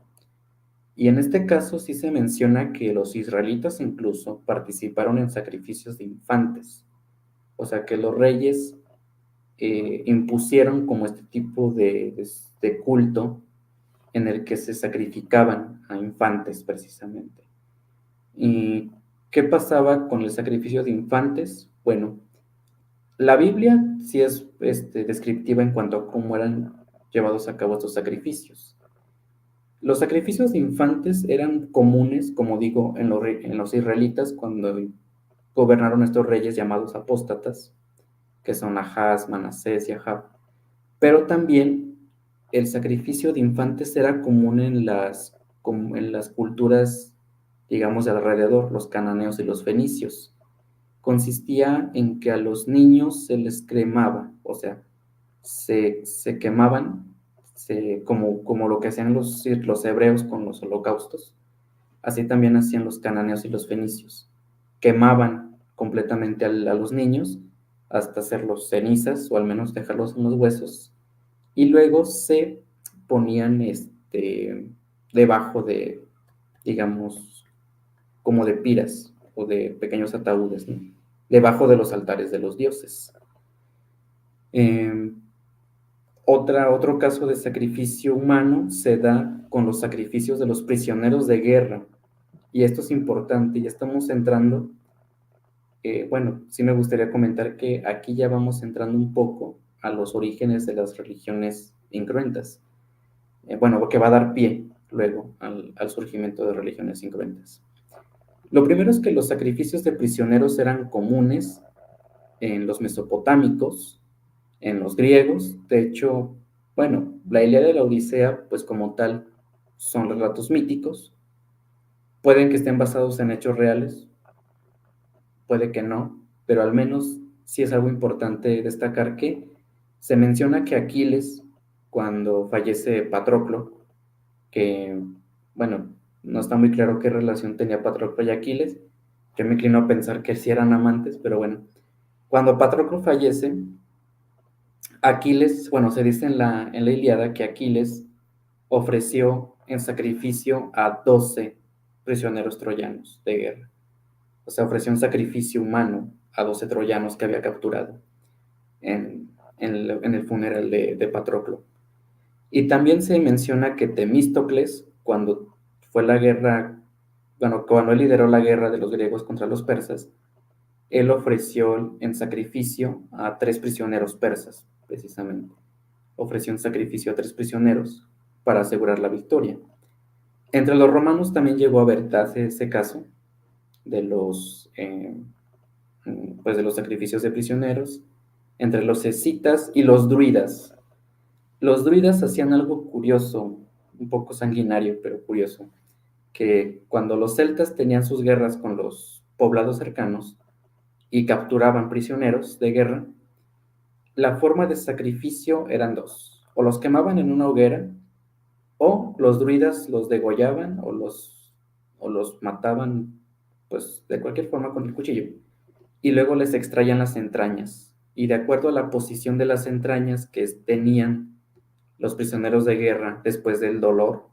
Speaker 2: Y en este caso sí se menciona que los israelitas incluso participaron en sacrificios de infantes, o sea que los reyes impusieron como este tipo de culto en el que se sacrificaban a infantes precisamente. ¿Y qué pasaba con el sacrificio de infantes? Bueno, la Biblia sí es descriptiva en cuanto a cómo eran llevados a cabo estos sacrificios. Los sacrificios de infantes eran comunes, como digo, en los israelitas cuando gobernaron estos reyes llamados apóstatas, que son Ahaz, Manasés y Ahab. Pero también el sacrificio de infantes era común en las culturas, digamos, de alrededor, los cananeos y los fenicios. Consistía en que a los niños se les cremaba, o sea, se quemaban, como lo que hacían los hebreos con los holocaustos. Así también hacían los cananeos y los fenicios. Quemaban completamente a los niños hasta hacerlos cenizas o al menos dejarlos en los huesos y luego se ponían debajo de, digamos, como de piras o de pequeños ataúdes, ¿no? Debajo de los altares de los dioses. Otro caso de sacrificio humano se da con los sacrificios de los prisioneros de guerra. Y esto es importante, ya estamos entrando, bueno, sí me gustaría comentar que aquí ya vamos entrando un poco a los orígenes de las religiones incruentas. Bueno, que va a dar pie luego al surgimiento de religiones incruentas. Lo primero es que los sacrificios de prisioneros eran comunes en los mesopotámicos, en los griegos. De hecho, bueno, la Ilíada y la Odisea, pues como tal, son relatos míticos. Pueden que estén basados en hechos reales, puede que no, pero al menos sí es algo importante destacar que se menciona que Aquiles, cuando fallece Patroclo, que, bueno, no está muy claro qué relación tenía Patroclo y Aquiles. Yo me inclino a pensar que sí eran amantes, pero bueno. Cuando Patroclo fallece, Aquiles, bueno, se dice en la Ilíada que Aquiles ofreció en sacrificio a 12 prisioneros troyanos de guerra. O sea, ofreció un sacrificio humano a 12 troyanos que había capturado en el funeral de Patroclo. Y también se menciona que Temístocles, cuando fue la guerra, bueno, cuando él lideró la guerra de los griegos contra los persas, él ofreció en sacrificio a 3 prisioneros persas, precisamente. Ofreció un sacrificio a 3 prisioneros para asegurar la victoria. Entre los romanos también llegó a darse ese caso, de los, pues de los sacrificios de prisioneros entre los escitas y los druidas. Los druidas hacían algo curioso, un poco sanguinario, pero curioso, que cuando los celtas tenían sus guerras con los poblados cercanos y capturaban prisioneros de guerra, la forma de sacrificio eran dos: o los quemaban en una hoguera, o los druidas los degollaban o los mataban, pues de cualquier forma con el cuchillo, y luego les extraían las entrañas. Y de acuerdo a la posición de las entrañas que tenían los prisioneros de guerra después del dolor,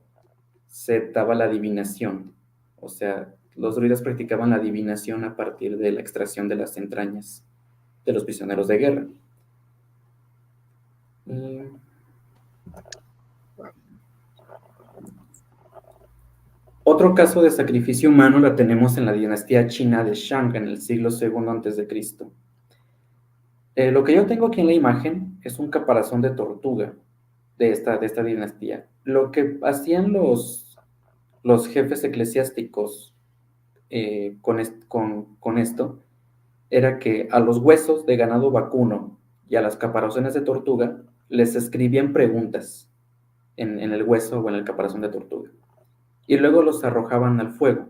Speaker 2: se daba la adivinación. O sea, los druidas practicaban la adivinación a partir de la extracción de las entrañas de los prisioneros de guerra. Otro caso de sacrificio humano la tenemos en la dinastía china de Shang en el siglo II a.C. Lo que yo tengo aquí en la imagen es un caparazón de tortuga de esta dinastía. Lo que hacían los jefes eclesiásticos con esto era que a los huesos de ganado vacuno y a las caparazones de tortuga les escribían preguntas en el hueso o en el caparazón de tortuga, y luego los arrojaban al fuego.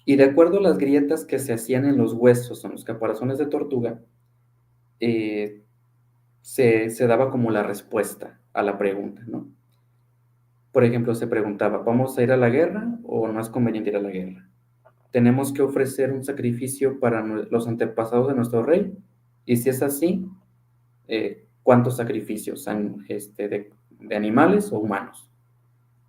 Speaker 2: Y de acuerdo a las grietas que se hacían en los huesos o en los caparazones de tortuga, se daba como la respuesta a la pregunta, ¿no? Por ejemplo, se preguntaba: ¿vamos a ir a la guerra o no es conveniente ir a la guerra? ¿Tenemos que ofrecer un sacrificio para los antepasados de nuestro rey? Y si es así, ¿cuántos sacrificios? ¿De animales o humanos?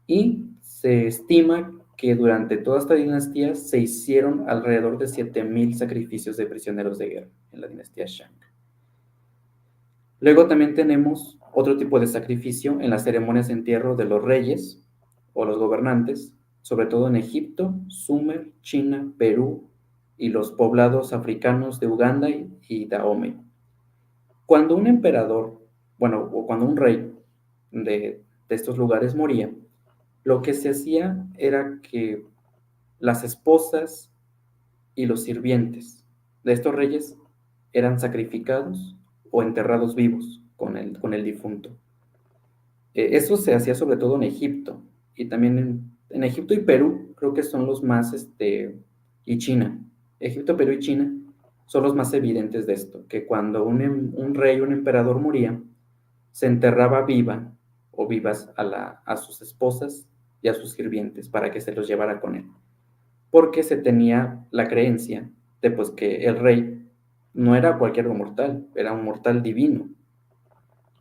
Speaker 2: Y se estima que durante toda esta dinastía se hicieron alrededor de 7,000 sacrificios de prisioneros de guerra en la dinastía Shang. Luego también tenemos otro tipo de sacrificio en las ceremonias de entierro de los reyes o los gobernantes, sobre todo en Egipto, Sumer, China, Perú y los poblados africanos de Uganda y Dahomey. Cuando un emperador, bueno, o cuando un rey de estos lugares moría, lo que se hacía era que las esposas y los sirvientes de estos reyes eran sacrificados o enterrados vivos con el difunto. Eso se hacía sobre todo en Egipto, y también en Egipto y Perú, creo que son los más, y China. Egipto, Perú y China son los más evidentes de esto, que cuando un rey, un emperador moría, se enterraba viva o vivas a sus esposas y a sus sirvientes para que se los llevara con él, porque se tenía la creencia de pues que el rey no era cualquier mortal, era un mortal divino,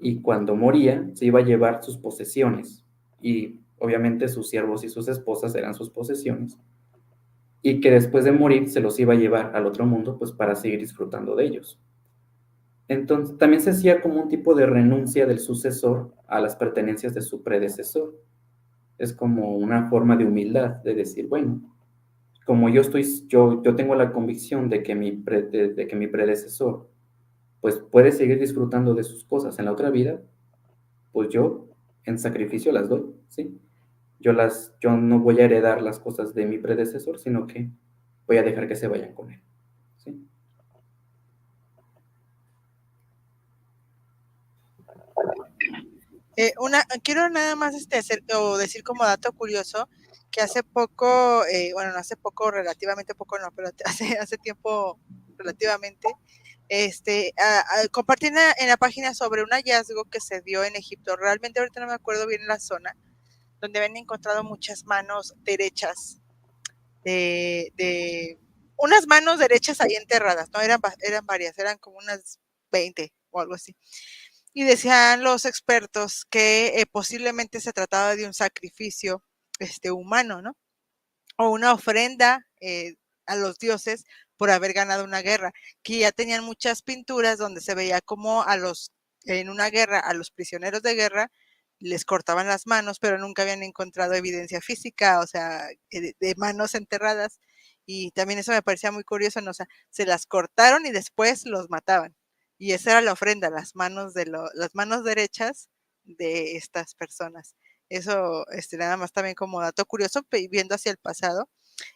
Speaker 2: y cuando moría se iba a llevar sus posesiones, y obviamente sus siervos y sus esposas eran sus posesiones, y que después de morir se los iba a llevar al otro mundo pues para seguir disfrutando de ellos. Entonces también se hacía como un tipo de renuncia del sucesor a las pertenencias de su predecesor. Es como una forma de humildad, de decir, bueno, como yo tengo la convicción de que de que mi predecesor pues puede seguir disfrutando de sus cosas en la otra vida, pues yo en sacrificio las doy, ¿sí? Yo no voy a heredar las cosas de mi predecesor, sino que voy a dejar que se vayan con él, ¿sí?
Speaker 1: Quiero nada más decir como dato curioso que hace poco, bueno, no hace poco, relativamente poco no, pero hace tiempo relativamente, compartí en la página sobre un hallazgo que se dio en Egipto. Realmente ahorita no me acuerdo bien la zona, donde habían encontrado muchas manos derechas, unas manos derechas ahí enterradas, no eran varias, eran como unas 20 o algo así. Y decían los expertos que posiblemente se trataba de un sacrificio humano, ¿no? O una ofrenda a los dioses por haber ganado una guerra, que ya tenían muchas pinturas donde se veía como en una guerra a los prisioneros de guerra les cortaban las manos, pero nunca habían encontrado evidencia física, o sea, de manos enterradas. Y también eso me parecía muy curioso, ¿no? O sea, se las cortaron y después los mataban. Y esa era la ofrenda, las manos derechas de estas personas. Eso, nada más también como dato curioso, viendo hacia el pasado,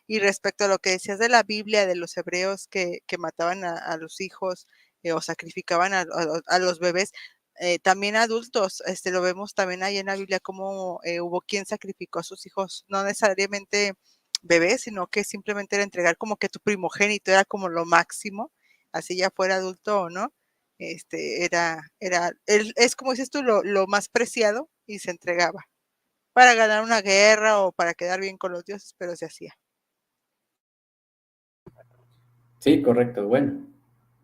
Speaker 1: Y respecto a lo que decías de la Biblia, de los hebreos que mataban a los hijos o sacrificaban a los bebés, también adultos, lo vemos también ahí en la Biblia como hubo quien sacrificó a sus hijos, no necesariamente bebés, sino que simplemente era entregar como que tu primogénito era como lo máximo, así ya fuera adulto o no, es como dices tú, lo más preciado y se entregaba para ganar una guerra o para quedar bien con los dioses, pero se hacía.
Speaker 2: Sí, correcto. Bueno,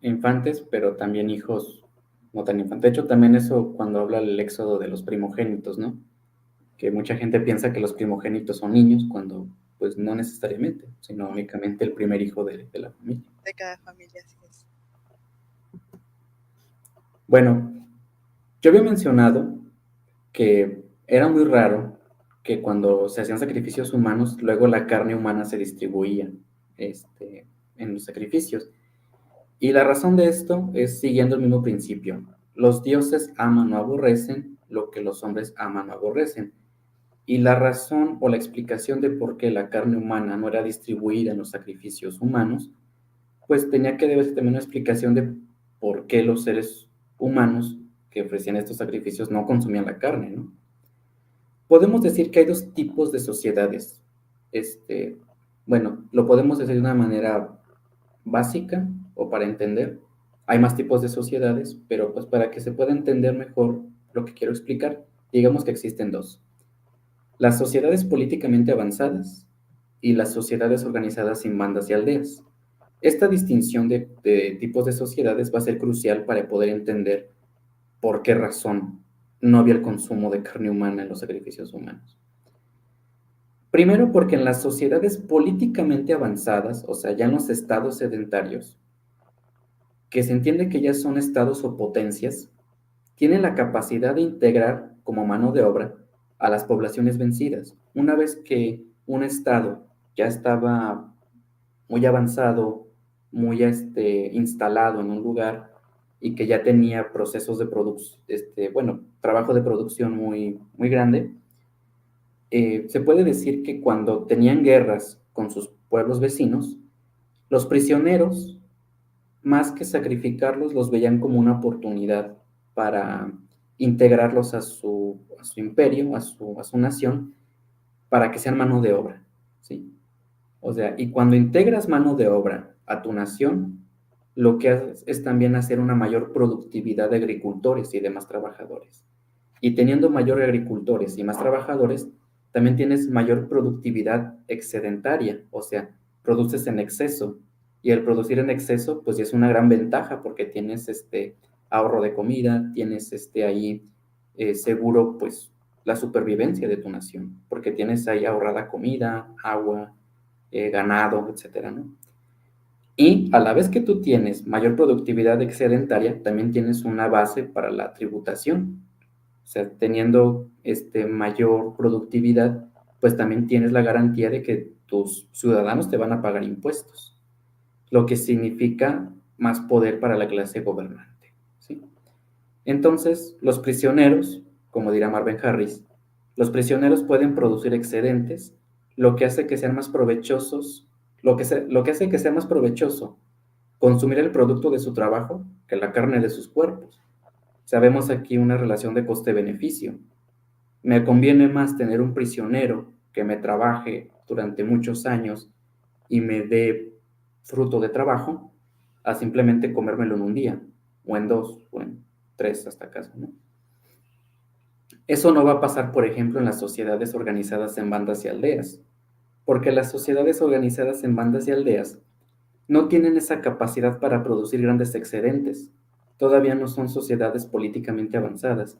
Speaker 2: infantes, pero también hijos no tan infantes. De hecho, también eso cuando habla el éxodo de los primogénitos, ¿no? Que mucha gente piensa que los primogénitos son niños cuando pues no necesariamente, sino únicamente el primer hijo de la familia.
Speaker 1: De cada familia, así es.
Speaker 2: Bueno, yo había mencionado que era muy raro que cuando se hacían sacrificios humanos, luego la carne humana se distribuía en los sacrificios. Y la razón de esto es siguiendo el mismo principio. Los dioses aman o aborrecen lo que los hombres aman o aborrecen. Y la razón o la explicación de por qué la carne humana no era distribuida en los sacrificios humanos, pues tenía que deberse también una explicación de por qué los seres humanos que ofrecían estos sacrificios no consumían la carne, ¿no? Podemos decir que hay dos tipos de sociedades. Bueno, lo podemos decir de una manera básica o para entender. Hay más tipos de sociedades, pero pues para que se pueda entender mejor lo que quiero explicar, digamos que existen dos. Las sociedades políticamente avanzadas y las sociedades organizadas en bandas y aldeas. Esta distinción de tipos de sociedades va a ser crucial para poder entender por qué razón no había el consumo de carne humana en los sacrificios humanos. Primero porque en las sociedades políticamente avanzadas, o sea, ya en los estados sedentarios, que se entiende que ya son estados o potencias, tienen la capacidad de integrar como mano de obra a las poblaciones vencidas. Una vez que un estado ya estaba muy avanzado, muy instalado en un lugar y que ya tenía procesos de producción, bueno, trabajo de producción muy, muy grande, se puede decir que cuando tenían guerras con sus pueblos vecinos, los prisioneros, más que sacrificarlos, los veían como una oportunidad para integrarlos a su imperio, a su nación, para que sean mano de obra, ¿sí? O sea, y cuando integras mano de obra a tu nación, lo que haces es también hacer una mayor productividad de agricultores y demás trabajadores. Y teniendo mayor agricultores y más trabajadores, también tienes mayor productividad excedentaria, o sea, produces en exceso. Y el producir en exceso, pues es una gran ventaja porque tienes ahorro de comida, tienes ahí seguro, pues, la supervivencia de tu nación, porque tienes ahí ahorrada comida, agua, ganado, etcétera, ¿no? Y a la vez que tú tienes mayor productividad excedentaria, también tienes una base para la tributación. O sea, teniendo mayor productividad, pues también tienes la garantía de que tus ciudadanos te van a pagar impuestos, lo que significa más poder para la clase gobernante, ¿sí? Entonces, los prisioneros, como dirá Marvin Harris, los prisioneros pueden producir excedentes, lo que hace que sean más provechosos, lo que hace que sea más provechoso consumir el producto de su trabajo que la carne de sus cuerpos. Sabemos aquí una relación de coste-beneficio. Me conviene más tener un prisionero que me trabaje durante muchos años y me dé fruto de trabajo a simplemente comérmelo en un día, o en dos, o en tres hasta acaso, ¿no? Eso no va a pasar, por ejemplo, en las sociedades organizadas en bandas y aldeas, porque las sociedades organizadas en bandas y aldeas no tienen esa capacidad para producir grandes excedentes. Todavía no son sociedades políticamente avanzadas.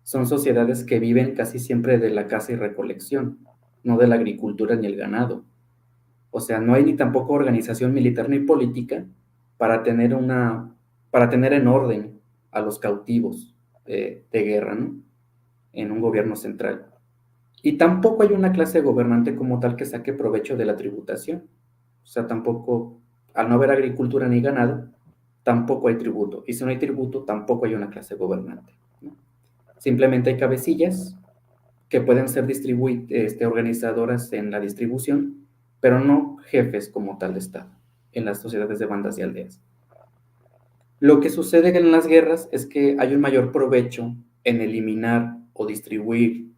Speaker 2: Son sociedades que viven casi siempre de la caza y recolección, no de la agricultura ni el ganado. O sea, no hay ni tampoco organización militar ni política para tener para tener en orden a los cautivos de guerra, ¿no? En un gobierno central. Y tampoco hay una clase gobernante como tal que saque provecho de la tributación. O sea, tampoco, al no haber agricultura ni ganado, tampoco hay tributo. Y si no hay tributo, tampoco hay una clase gobernante, ¿no? Simplemente hay cabecillas que pueden ser organizadoras en la distribución, pero no jefes como tal de Estado, en las sociedades de bandas y aldeas. Lo que sucede en las guerras es que hay un mayor provecho en eliminar o distribuir,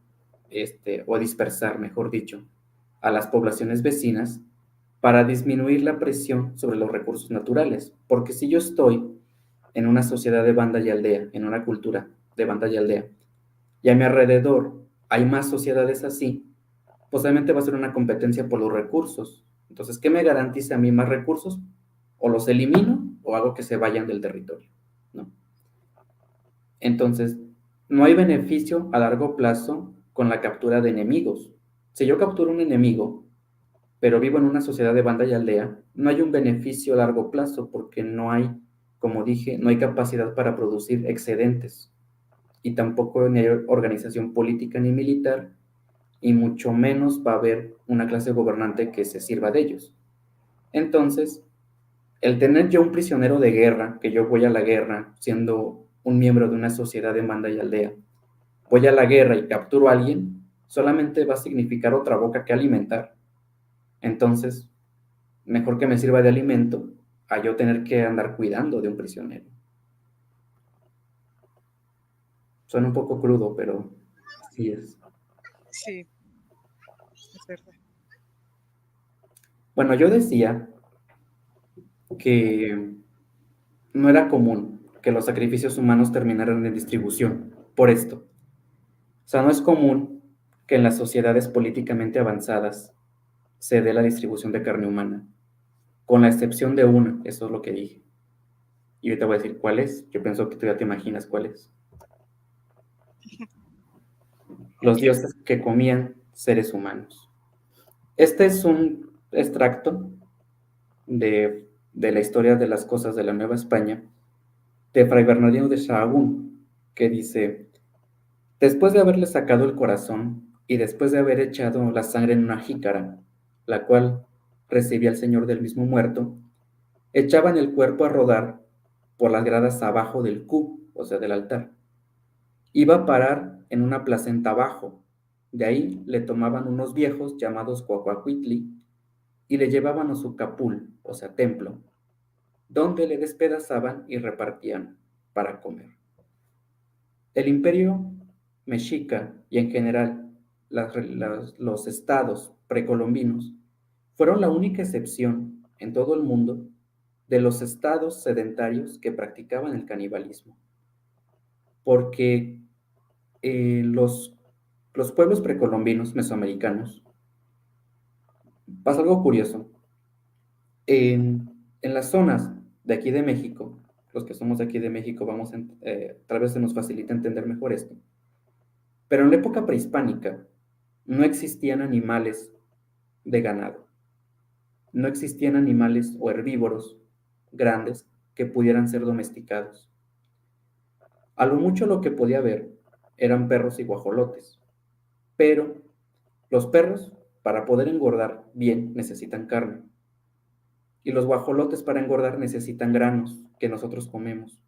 Speaker 2: o dispersar, mejor dicho, a las poblaciones vecinas para disminuir la presión sobre los recursos naturales. Porque si yo estoy en una sociedad de banda y aldea, en una cultura de banda y aldea, y a mi alrededor hay más sociedades así, posiblemente va a ser una competencia por los recursos. Entonces, ¿qué me garantiza a mí más recursos? O los elimino o hago que se vayan del territorio, ¿no? Entonces, no hay beneficio a largo plazo con la captura de enemigos. Si yo capturo un enemigo, pero vivo en una sociedad de banda y aldea, no hay un beneficio a largo plazo porque no hay, como dije, no hay capacidad para producir excedentes y tampoco ni hay organización política ni militar y mucho menos va a haber una clase gobernante que se sirva de ellos. Entonces, el tener yo un prisionero de guerra, que yo voy a la guerra siendo un miembro de una sociedad de banda y aldea, voy a la guerra y capturo a alguien, solamente va a significar otra boca que alimentar. Entonces, mejor que me sirva de alimento a yo tener que andar cuidando de un prisionero. Suena un poco crudo, pero así es.
Speaker 1: Sí, es verdad.
Speaker 2: Bueno, yo decía que no era común que los sacrificios humanos terminaran en distribución, por esto. O sea, no es común que en las sociedades políticamente avanzadas se dé la distribución de carne humana, con la excepción de una, eso es lo que dije. Y ahorita voy a decir cuál es, yo pienso que tú ya te imaginas cuál es. Los dioses que comían seres humanos. Este es un extracto de la historia de las cosas de la Nueva España, de Fray Bernardino de Sahagún, que dice: después de haberle sacado el corazón y después de haber echado la sangre en una jícara, la cual recibía el señor del mismo muerto, echaban el cuerpo a rodar por las gradas abajo del cu, o sea, del altar. Iba a parar en una placenta abajo. De ahí le tomaban unos viejos llamados Cuacuacuitli y le llevaban a su capul, o sea, templo, donde le despedazaban y repartían para comer. El imperio mexica y en general los estados precolombinos fueron la única excepción en todo el mundo de los estados sedentarios que practicaban el canibalismo, porque los pueblos precolombinos mesoamericanos, pasa algo curioso. En las zonas de aquí de México, los que somos de aquí de México, tal vez se nos facilita entender mejor esto, pero en la época prehispánica no existían animales de ganado, no existían animales o herbívoros grandes que pudieran ser domesticados. A lo mucho lo que podía haber eran perros y guajolotes, pero los perros, para poder engordar bien, necesitan carne. Y los guajolotes para engordar necesitan granos que nosotros comemos.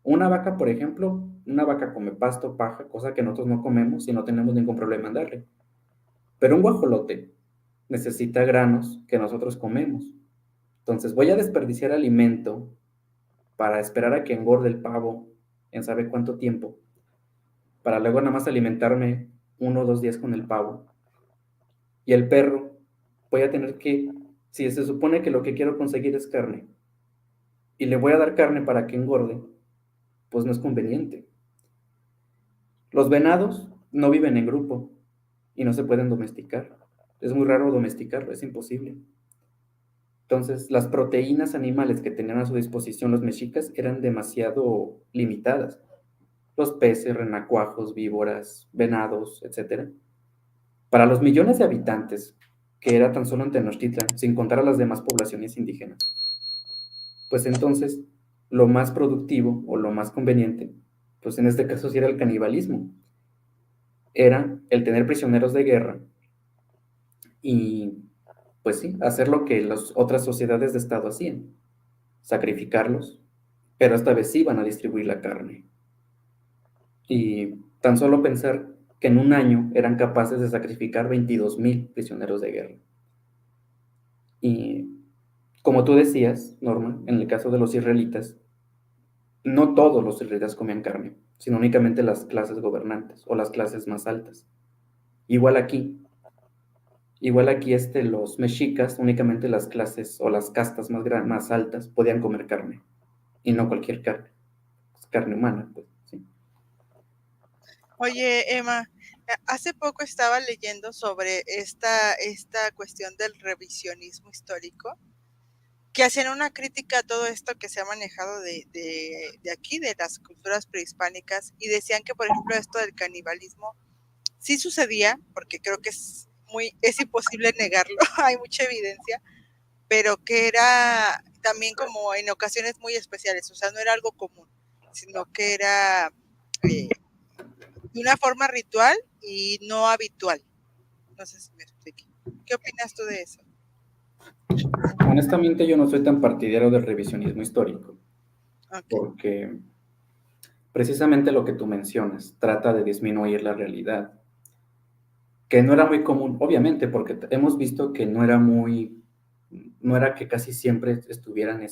Speaker 2: Una vaca, por ejemplo, una vaca come pasto, paja, cosa que nosotros no comemos y no tenemos ningún problema en darle. Pero un guajolote necesita granos que nosotros comemos. Entonces voy a desperdiciar alimento para esperar a que engorde el pavo en sabe cuánto tiempo, para luego nada más alimentarme 1 o 2 días con el pavo. Y el perro, voy a tener que, si se supone que lo que quiero conseguir es carne, y le voy a dar carne para que engorde, pues no es conveniente. Los venados no viven en grupo y no se pueden domesticar. Es muy raro domesticarlo, es imposible. Entonces, las proteínas animales que tenían a su disposición los mexicas eran demasiado limitadas. Los peces, renacuajos, víboras, venados, etc. Para los millones de habitantes que era tan solo en Tenochtitlan, sin contar a las demás poblaciones indígenas, pues entonces lo más productivo o lo más conveniente, pues en este caso sí era el canibalismo, era el tener prisioneros de guerra y pues sí, hacer lo que las otras sociedades de Estado hacían, sacrificarlos, pero esta vez sí van a distribuir la carne. Y tan solo pensar que en un año eran capaces de sacrificar 22,000 prisioneros de guerra. Y como tú decías, Norma, en el caso de los israelitas, no todos los israelitas comían carne, sino únicamente las clases gobernantes o las clases más altas. Igual aquí, los mexicas, únicamente las clases o las castas más altas podían comer carne, y no cualquier carne, pues, carne humana, pues, sí.
Speaker 1: Oye, Emma, hace poco estaba leyendo sobre esta cuestión del revisionismo histórico, que hacían una crítica a todo esto que se ha manejado de aquí, de las culturas prehispánicas, y decían que, por ejemplo, esto del canibalismo sí sucedía, porque creo que es imposible negarlo, hay mucha evidencia, pero que era también como en ocasiones muy especiales, o sea, no era algo común, sino que era de una forma ritual y no habitual. No sé si me explique. ¿Qué opinas tú de eso?
Speaker 2: Honestamente, yo no soy tan partidario del revisionismo histórico,
Speaker 1: Okay.
Speaker 2: porque precisamente lo que tú mencionas trata de disminuir la realidad, que no era muy común, obviamente, porque hemos visto que no era que casi siempre estuvieran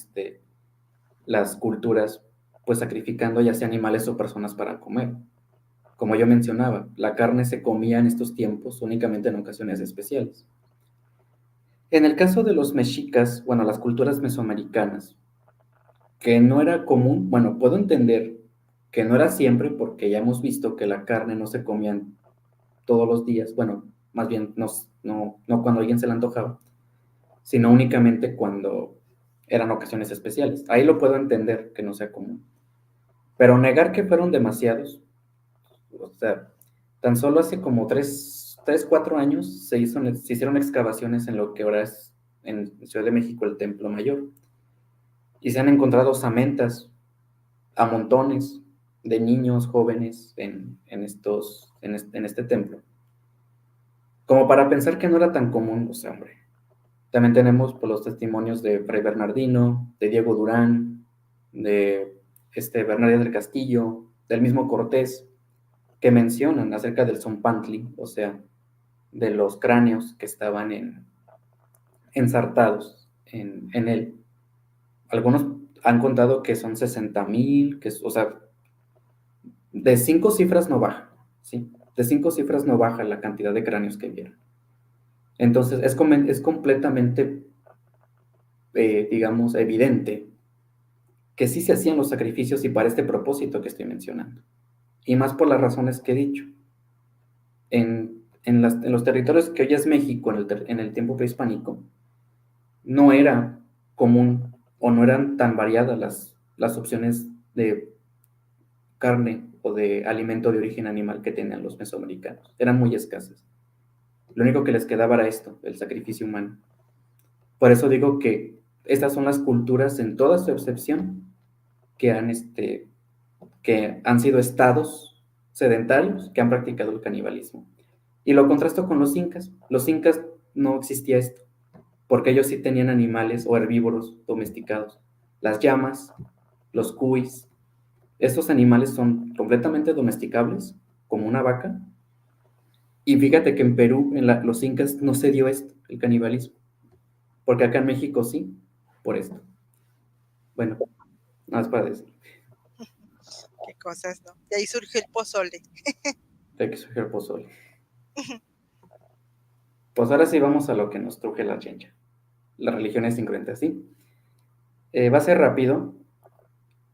Speaker 2: las culturas pues sacrificando ya sea animales o personas para comer. Como yo mencionaba, la carne se comía en estos tiempos únicamente en ocasiones especiales. En el caso de los mexicas, bueno, las culturas mesoamericanas, que no era común, bueno, puedo entender que no era siempre porque ya hemos visto que la carne no se comía todos los días, bueno, más bien no cuando a alguien se le antojaba, sino únicamente cuando eran ocasiones especiales. Ahí lo puedo entender que no sea común. Pero negar que fueron demasiados, o sea, tan solo hace como 4 años se hicieron excavaciones en lo que ahora es en Ciudad de México el Templo Mayor. Y se han encontrado osamentas a montones de niños, jóvenes en este templo. Como para pensar que no era tan común, o sea, hombre. También tenemos pues, los testimonios de Fray Bernardino, de Diego Durán, de Bernardino del Castillo, del mismo Cortés, que mencionan acerca del Zompantli, o sea, de los cráneos que estaban ensartados en él. Algunos han contado que son 60,000, o sea, de 5 cifras no baja, ¿sí? De 5 cifras no baja la cantidad de cráneos que vieron. Entonces, es completamente, digamos, evidente que sí se hacían los sacrificios y para este propósito que estoy mencionando. Y más por las razones que he dicho. En los territorios que hoy es México, en el tiempo prehispánico, no era común o no eran tan variadas las opciones de carne o de alimento de origen animal que tenían los mesoamericanos. Eran muy escasas. Lo único que les quedaba era esto, el sacrificio humano. Por eso digo que estas son las culturas en toda su excepción que han sido estados sedentarios que han practicado el canibalismo. Y lo contrasto con los incas. Los incas no existía esto, porque ellos sí tenían animales o herbívoros domesticados. Las llamas, los cuis, estos animales son completamente domesticables, como una vaca. Y fíjate que en Perú, los incas, no se dio esto, el canibalismo, porque acá en México sí, por esto. Bueno, nada más para decir.
Speaker 1: Qué cosas, ¿no? De ahí surgió el pozole.
Speaker 2: Hay que sugerir pozole. Pues ahora sí vamos a lo que nos truje la chencha. Las religiones incruentas, ¿sí? Va a ser rápido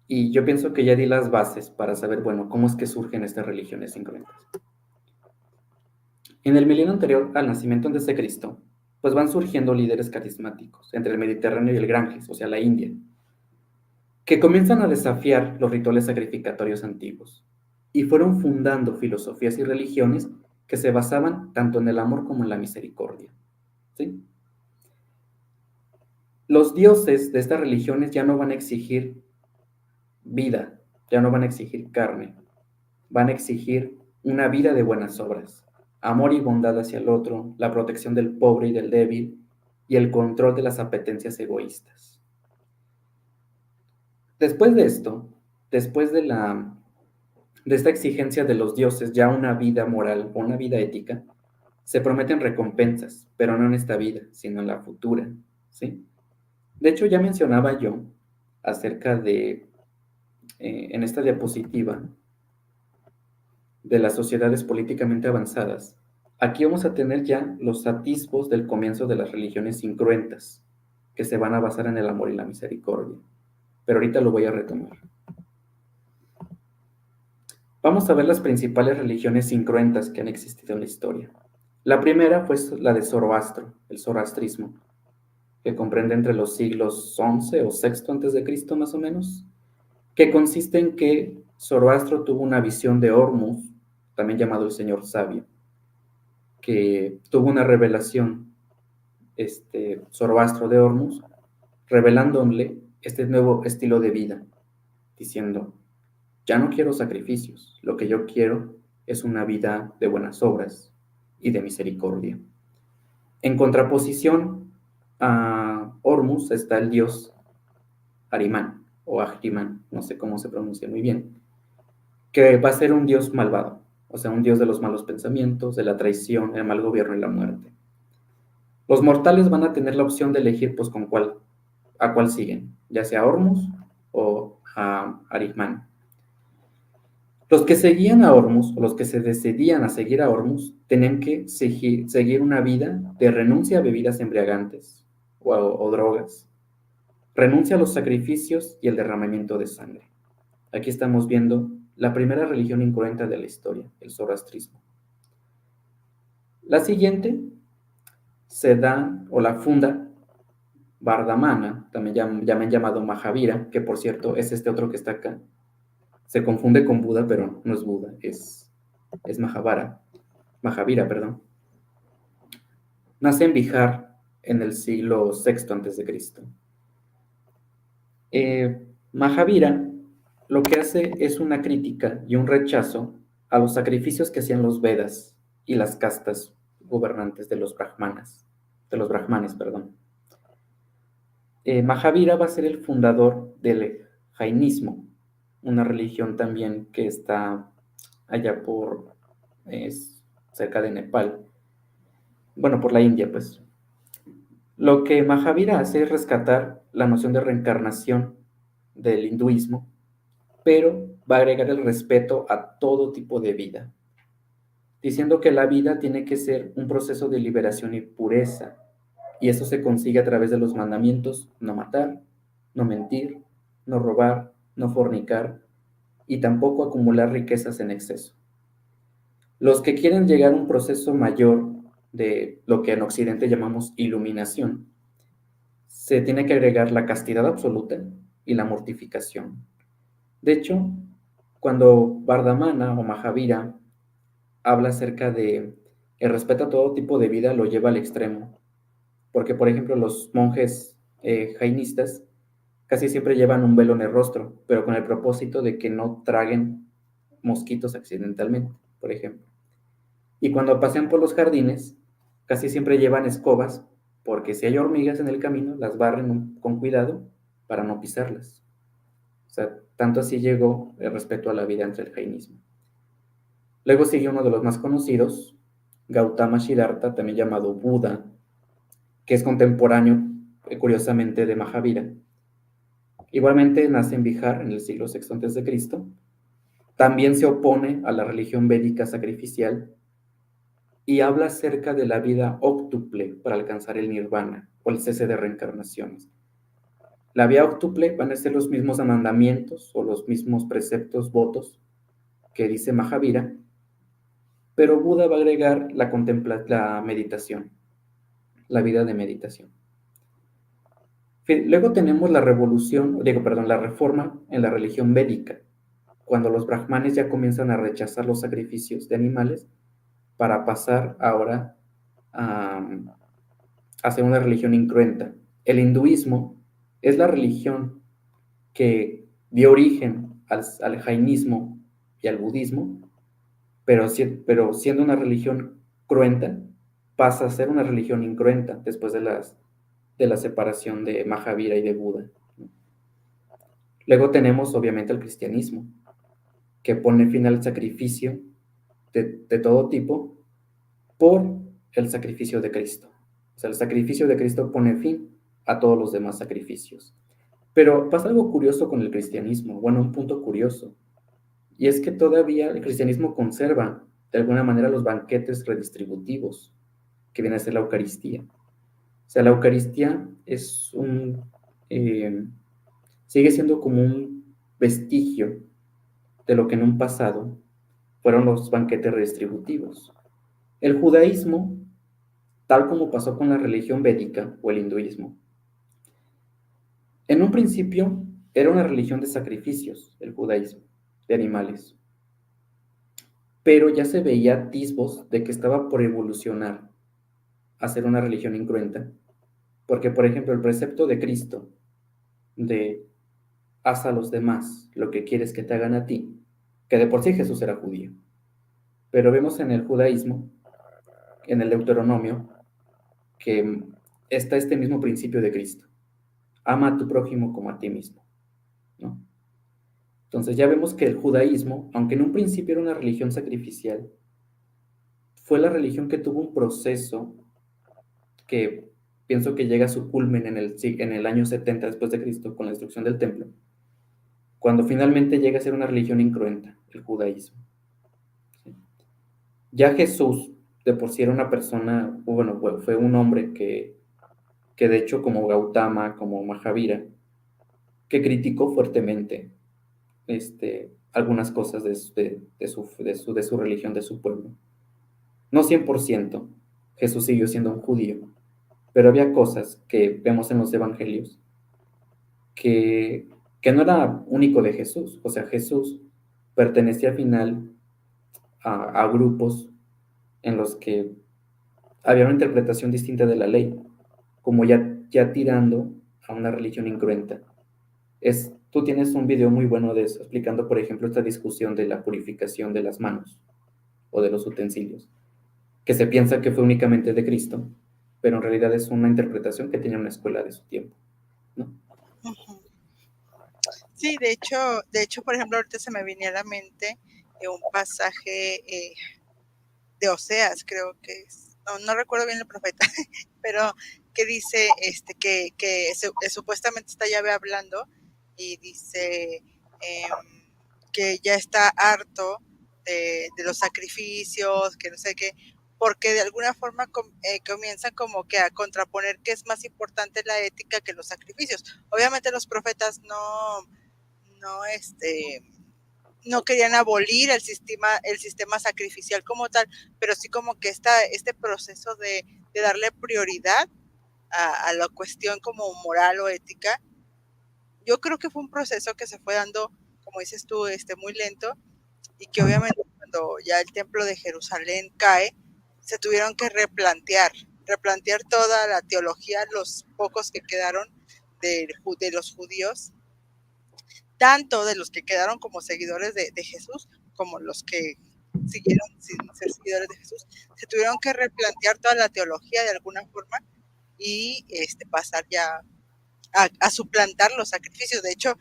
Speaker 2: y yo pienso que ya di las bases para saber, bueno, cómo es que surgen estas religiones incruentas. En el milenio anterior al nacimiento de Cristo, pues van surgiendo líderes carismáticos entre el Mediterráneo y el Ganges, o sea, la India, que comienzan a desafiar los rituales sacrificatorios antiguos y fueron fundando filosofías y religiones que se basaban tanto en el amor como en la misericordia, ¿sí? Los dioses de estas religiones ya no van a exigir vida, ya no van a exigir carne, van a exigir una vida de buenas obras, amor y bondad hacia el otro, la protección del pobre y del débil y el control de las apetencias egoístas. Después de esto, después de esta exigencia de los dioses, ya una vida moral o una vida ética, se prometen recompensas, pero no en esta vida, sino en la futura, ¿sí? De hecho, ya mencionaba yo acerca de, en esta diapositiva, de las sociedades políticamente avanzadas. Aquí vamos a tener ya los atisbos del comienzo de las religiones incruentas, que se van a basar en el amor y la misericordia. Pero ahorita lo voy a retomar. Vamos a ver las principales religiones incruentas que han existido en la historia. La primera fue la de Zoroastro, el zoroastrismo, que comprende entre los siglos XI o VI antes de Cristo más o menos, que consiste en que Zoroastro tuvo una visión de Hormuz, también llamado el Señor Sabio, que tuvo una revelación, Zoroastro de Hormuz, revelándole este nuevo estilo de vida, diciendo, ya no quiero sacrificios, lo que yo quiero es una vida de buenas obras y de misericordia. En contraposición a Hormuz está el dios Arimán, o Ahriman, no sé cómo se pronuncia muy bien, que va a ser un dios malvado, o sea, un dios de los malos pensamientos, de la traición, el mal gobierno y la muerte. Los mortales van a tener la opción de elegir pues a cuál siguen, ya sea a Hormuz o a Ahriman. Los que seguían a Hormuz, o los que se decidían a seguir a Hormuz, tenían que seguir una vida de renuncia a bebidas embriagantes o drogas, renuncia a los sacrificios y el derramamiento de sangre. Aquí estamos viendo la primera religión incruenta de la historia, el zoroastrismo. La siguiente se da o la funda Vardhamana, también llaman llamado Mahavira, que por cierto es este otro que está acá. Se confunde con Buda, pero no es Buda, es Mahavira, perdón. Nace en Bihar en el siglo VI a.C. Mahavira lo que hace es una crítica y un rechazo a los sacrificios que hacían los Vedas y las castas gobernantes de los brahmanes, perdón. Mahavira va a ser el fundador del jainismo, una religión también que está allá cerca de Nepal, bueno, por la India, pues. Lo que Mahavira hace es rescatar la noción de reencarnación del hinduismo, pero va a agregar el respeto a todo tipo de vida, diciendo que la vida tiene que ser un proceso de liberación y pureza, y eso se consigue a través de los mandamientos: no matar, no mentir, no robar, no fornicar y tampoco acumular riquezas en exceso. Los que quieren llegar a un proceso mayor de lo que en Occidente llamamos iluminación, se tiene que agregar la castidad absoluta y la mortificación. De hecho, cuando Vardhamana o Mahavira habla acerca de el respeto a todo tipo de vida, lo lleva al extremo. Porque, por ejemplo, los monjes jainistas casi siempre llevan un velo en el rostro, pero con el propósito de que no traguen mosquitos accidentalmente, por ejemplo. Y cuando pasean por los jardines, casi siempre llevan escobas, porque si hay hormigas en el camino, las barren con cuidado para no pisarlas. O sea, tanto así llegó el respeto a la vida entre el jainismo. Luego sigue uno de los más conocidos, Gautama Siddhartha, también llamado Buda, que es contemporáneo, curiosamente, de Mahavira. Igualmente nace en Bihar en el siglo VI a.C. También se opone a la religión védica sacrificial y habla acerca de la vida óctuple para alcanzar el nirvana o el cese de reencarnaciones. La vía óctuple van a ser los mismos mandamientos o los mismos preceptos, votos que dice Mahavira, pero Buda va a agregar la meditación, la vida de meditación. Luego tenemos la la reforma en la religión védica, cuando los brahmanes ya comienzan a rechazar los sacrificios de animales para pasar ahora hacia una religión incruenta. El hinduismo es la religión que dio origen al jainismo y al budismo, pero siendo una religión cruenta, pasa a ser una religión incruenta después de la separación de Mahavira y de Buda. Luego tenemos obviamente el cristianismo, que pone fin al sacrificio de todo tipo por el sacrificio de Cristo. O sea, el sacrificio de Cristo pone fin a todos los demás sacrificios. Pero pasa algo curioso con el cristianismo, bueno, un punto curioso, y es que todavía el cristianismo conserva de alguna manera los banquetes redistributivos, que viene a ser la Eucaristía. O sea, la Eucaristía eh, sigue siendo como un vestigio de lo que en un pasado fueron los banquetes redistributivos. El judaísmo, tal como pasó con la religión védica o el hinduismo, en un principio era una religión de sacrificios, el judaísmo, de animales, pero ya se veía atisbos de que estaba por evolucionar a ser una religión incruenta, porque por ejemplo el precepto de Cristo de haz a los demás lo que quieres que te hagan a ti, que de por sí Jesús era judío, pero vemos en el judaísmo, en el Deuteronomio, que está este mismo principio de Cristo, ama a tu prójimo como a ti mismo, ¿no? Entonces ya vemos que el judaísmo, aunque en un principio era una religión sacrificial, fue la religión que tuvo un proceso que pienso que llega a su culmen en el año 70 después de Cristo, con la destrucción del templo, cuando finalmente llega a ser una religión incruenta, el judaísmo. ¿Sí? Ya Jesús, de por sí era una persona, bueno, fue un hombre que de hecho como Gautama, como Mahavira, que criticó fuertemente algunas cosas de su religión, de su pueblo. No 100%, Jesús siguió siendo un judío, pero había cosas que vemos en los evangelios que, que no era único de Jesús. O sea, Jesús pertenecía al final a grupos en los que había una interpretación distinta de la ley, como ya tirando a una religión incruenta. Tú tienes un video muy bueno de eso, explicando, por ejemplo, esta discusión de la purificación de las manos o de los utensilios, que se piensa que fue únicamente de Cristo, pero en realidad es una interpretación que tenía una escuela de su tiempo, ¿no?
Speaker 1: Sí, de hecho, por ejemplo, ahorita se me venía a la mente un pasaje de Oseas, creo que es, no recuerdo bien el profeta, pero que dice supuestamente está Yahvé hablando y dice que ya está harto de los sacrificios, que no sé qué, porque de alguna forma comienzan como que a contraponer que es más importante la ética que los sacrificios. Obviamente los profetas no, no querían abolir el sistema sacrificial como tal, pero sí como que este proceso de darle prioridad a la cuestión como moral o ética, yo creo que fue un proceso que se fue dando, como dices tú, muy lento, y que obviamente cuando ya el templo de Jerusalén cae, se tuvieron que replantear toda la teología, los pocos que quedaron de los judíos, tanto de los que quedaron como seguidores de Jesús, como los que siguieron sin ser seguidores de Jesús, se tuvieron que replantear toda la teología de alguna forma y pasar ya a suplantar los sacrificios. De hecho,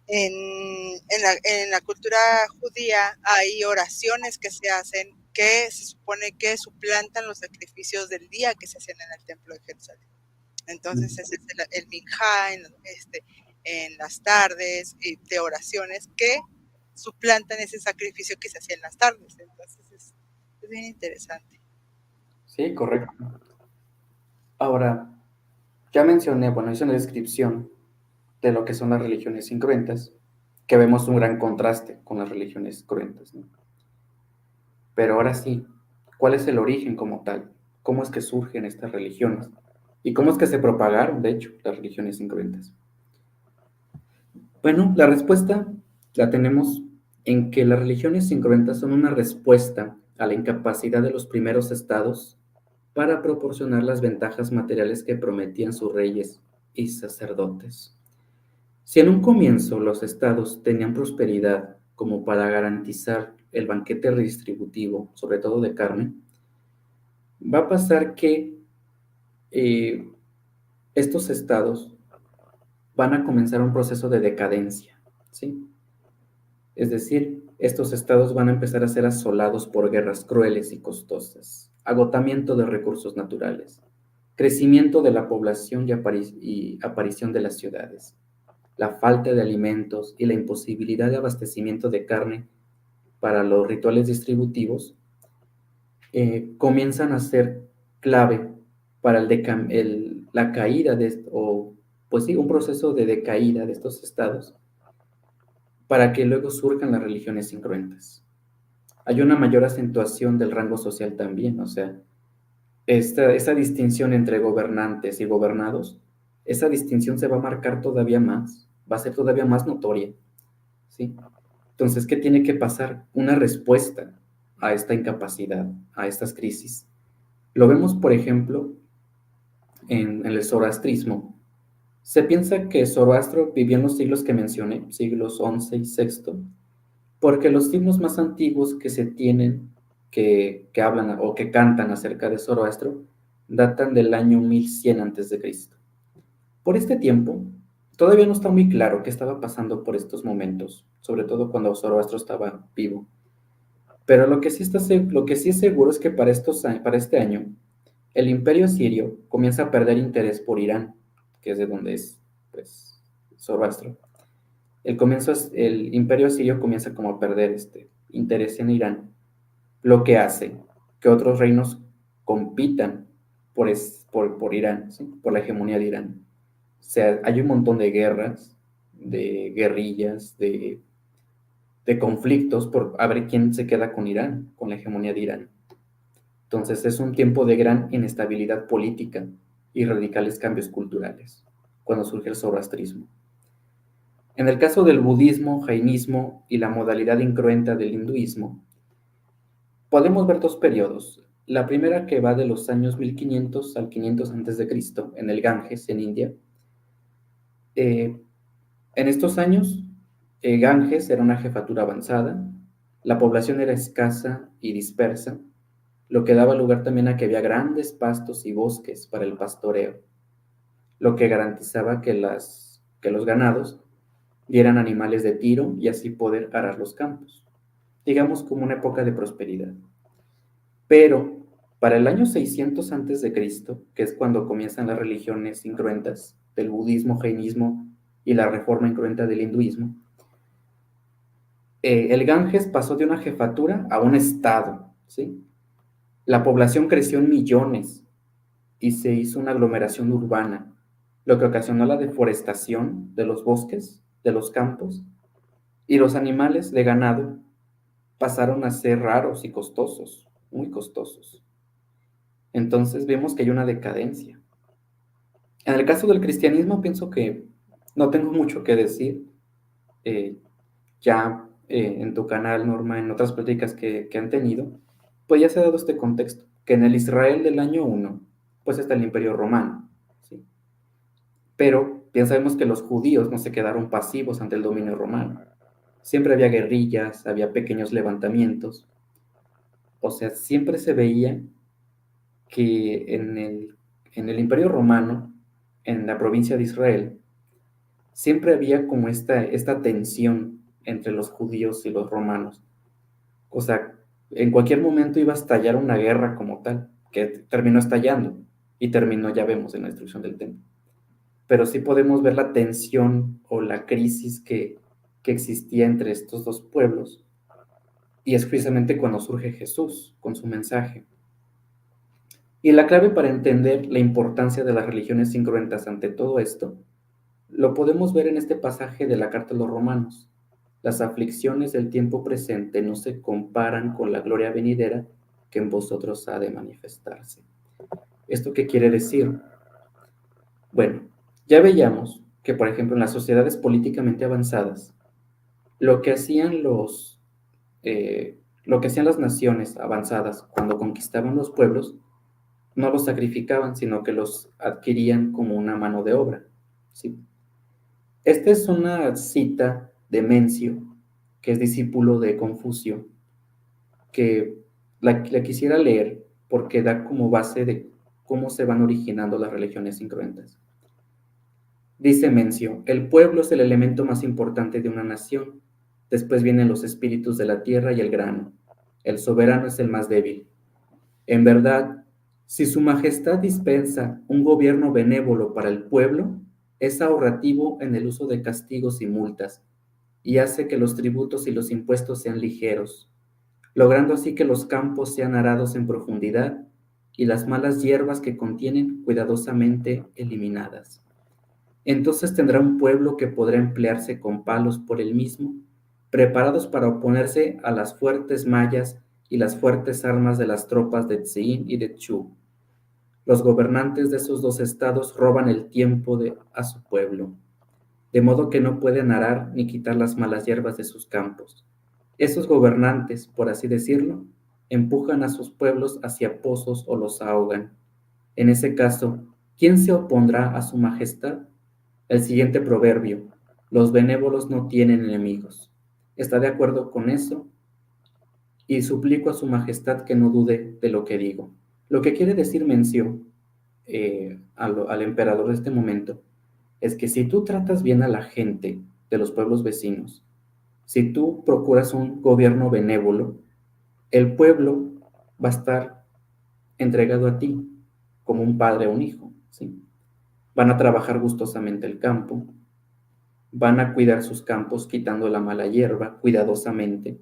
Speaker 1: en la cultura judía hay oraciones que se hacen que se supone que suplantan los sacrificios del día que se hacían en el templo de Jerusalén. Entonces ese es el minjá en las tardes de oraciones que suplantan ese sacrificio que se hacía en las tardes. Entonces es bien interesante.
Speaker 2: Sí, correcto. Ahora, ya mencioné, bueno, hice una descripción de lo que son las religiones incruentas, que vemos un gran contraste con las religiones cruentas, ¿no? Pero ahora sí, ¿cuál es el origen como tal? ¿Cómo es que surgen estas religiones? ¿Y cómo es que se propagaron, de hecho, las religiones incruentas? Bueno, la respuesta la tenemos en que las religiones incruentas son una respuesta a la incapacidad de los primeros estados para proporcionar las ventajas materiales que prometían sus reyes y sacerdotes. Si en un comienzo los estados tenían prosperidad como para garantizar el banquete redistributivo, sobre todo de carne, va a pasar que eh, estos estados van a comenzar un proceso de decadencia, ¿sí? Es decir, estos estados van a empezar a ser asolados por guerras crueles y costosas, agotamiento de recursos naturales, crecimiento de la población y aparición de las ciudades, la falta de alimentos y la imposibilidad de abastecimiento de carne para los rituales distributivos comienzan a ser clave para la caída o pues sí, un proceso de decaída de estos estados para que luego surjan las religiones incruentas. Hay una mayor acentuación del rango social también, o sea, esa distinción entre gobernantes y gobernados, esa distinción se va a marcar todavía más, va a ser todavía más notoria, ¿sí? Entonces, ¿qué tiene que pasar? Una respuesta a esta incapacidad, a estas crisis. Lo vemos, por ejemplo, en el zoroastrismo. Se piensa que Zoroastro vivió en los siglos que mencioné, siglos XI y VI, porque los himnos más antiguos que se tienen, que hablan o que cantan acerca de Zoroastro, datan del año 1100 a.C. Por este tiempo, todavía no está muy claro qué estaba pasando por estos momentos, sobre todo cuando Zoroastro estaba vivo. Pero lo que sí es seguro es que para este año, el imperio sirio comienza a perder interés por Irán, que es de donde es, pues, Zoroastro. El imperio sirio comienza como a perder interés en Irán, lo que hace que otros reinos compitan por Irán, ¿sí? Por la hegemonía de Irán. O sea, hay un montón de guerras, de guerrillas, de conflictos por a ver quién se queda con Irán, con la hegemonía de Irán. Entonces es un tiempo de gran inestabilidad política y radicales cambios culturales, cuando surge el zoroastrismo. En el caso del budismo, jainismo y la modalidad incruenta del hinduismo, podemos ver dos periodos. La primera que va de los años 1500 al 500 a.C., en el Ganges, en India. En estos años, Ganges era una jefatura avanzada, la población era escasa y dispersa, lo que daba lugar también a que había grandes pastos y bosques para el pastoreo, lo que garantizaba que los ganados dieran animales de tiro y así poder arar los campos, digamos como una época de prosperidad. Pero para el año 600 a.C., que es cuando comienzan las religiones incruentas del budismo, jainismo y la reforma incruenta del hinduismo, el Ganges pasó de una jefatura a un estado, ¿sí? La población creció en millones y se hizo una aglomeración urbana, lo que ocasionó la deforestación de los bosques, de los campos, y los animales de ganado pasaron a ser raros y costosos, muy costosos. Entonces vemos que hay una decadencia. En el caso del cristianismo pienso que no tengo mucho que decir. En tu canal, Norma, en otras pláticas que han tenido, pues ya se ha dado este contexto, que en el Israel del año 1, pues está el Imperio Romano, ¿sí? Pero bien sabemos que los judíos no se quedaron pasivos ante el dominio romano. Siempre había guerrillas, había pequeños levantamientos. O sea, siempre se veía que en el Imperio Romano, en la provincia de Israel, siempre había como esta tensión entre los judíos y los romanos. O sea, en cualquier momento iba a estallar una guerra como tal, que terminó estallando y terminó, ya vemos, en la destrucción del templo. Pero sí podemos ver la tensión o la crisis que existía entre estos dos pueblos, y es precisamente cuando surge Jesús con su mensaje. Y la clave para entender la importancia de las religiones incruentas ante todo esto, lo podemos ver en este pasaje de la carta a los Romanos. Las aflicciones del tiempo presente no se comparan con la gloria venidera que en vosotros ha de manifestarse. ¿Esto qué quiere decir? Bueno, ya veíamos que, por ejemplo, en las sociedades políticamente avanzadas, lo que hacían lo que hacían las naciones avanzadas cuando conquistaban los pueblos, no los sacrificaban, sino que los adquirían como una mano de obra, ¿sí? Esta es una cita de Mencio, que es discípulo de Confucio, que la quisiera leer porque da como base de cómo se van originando las religiones incruentas. Dice Mencio: el pueblo es el elemento más importante de una nación. Después vienen los espíritus de la tierra y el grano. El soberano es el más débil. En verdad, Si su majestad dispensa un gobierno benévolo para el pueblo, es ahorrativo en el uso de castigos y multas, y hace que los tributos y los impuestos sean ligeros, logrando así que los campos sean arados en profundidad y las malas hierbas que contienen cuidadosamente eliminadas. Entonces tendrá un pueblo que podrá emplearse con palos por él mismo, preparados para oponerse a las fuertes mallas y las fuertes armas de las tropas de Tzin y de Chu. Los gobernantes de esos dos estados roban el tiempo a su pueblo, de modo que no pueden arar ni quitar las malas hierbas de sus campos. Esos gobernantes, por así decirlo, empujan a sus pueblos hacia pozos o los ahogan. En ese caso, ¿quién se opondrá a su majestad? El siguiente proverbio: los benévolos no tienen enemigos. ¿Está de acuerdo con eso? Y suplico a su majestad que no dude de lo que digo. Lo que quiere decir Mencio al emperador de este momento es que si tú tratas bien a la gente de los pueblos vecinos, si tú procuras un gobierno benévolo, el pueblo va a estar entregado a ti como un padre o un hijo, ¿sí? Van a trabajar gustosamente el campo, van a cuidar sus campos quitando la mala hierba cuidadosamente.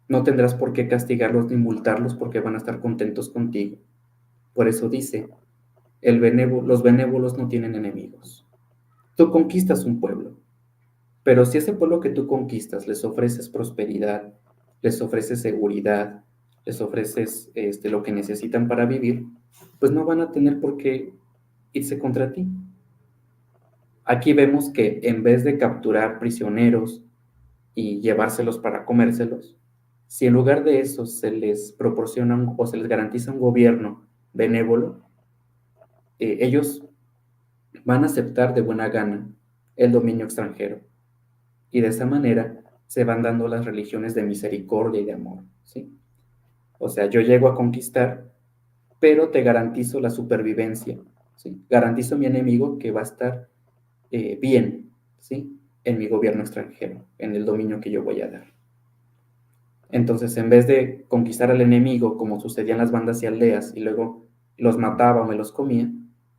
Speaker 2: No tendrás por qué castigarlos ni multarlos porque van a estar contentos contigo. Por eso dice, los benévolos no tienen enemigos. Tú conquistas un pueblo, pero si ese pueblo que tú conquistas les ofreces prosperidad, les ofreces seguridad, les ofreces lo que necesitan para vivir, pues no van a tener por qué irse contra ti. Aquí vemos que en vez de capturar prisioneros y llevárselos para comérselos, si en lugar de eso se les proporciona o se les garantiza un gobierno benévolo, ellos van a aceptar de buena gana el dominio extranjero. Y de esa manera se van dando las religiones de misericordia y de amor, ¿sí? O sea, yo llego a conquistar, pero te garantizo la supervivencia, ¿sí? Garantizo a mi enemigo que va a estar bien, ¿sí? En mi gobierno extranjero, en el dominio que yo voy a dar. Entonces, en vez de conquistar al enemigo, como sucedía en las bandas y aldeas, y luego los mataba o me los comía,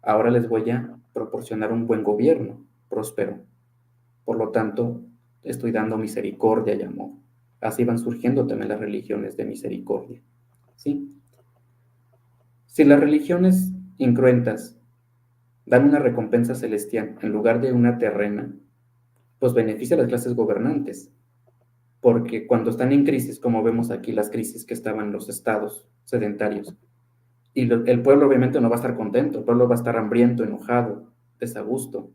Speaker 2: ahora les voy a proporcionar un buen gobierno, próspero. Por lo tanto, estoy dando misericordia y amor. Así van surgiendo también las religiones de misericordia, ¿sí? Si las religiones incruentas dan una recompensa celestial en lugar de una terrena, pues beneficia a las clases gobernantes, porque cuando están en crisis, como vemos aquí las crisis que estaban en los estados sedentarios, y el pueblo obviamente no va a estar contento, el pueblo va a estar hambriento, enojado, desagusto.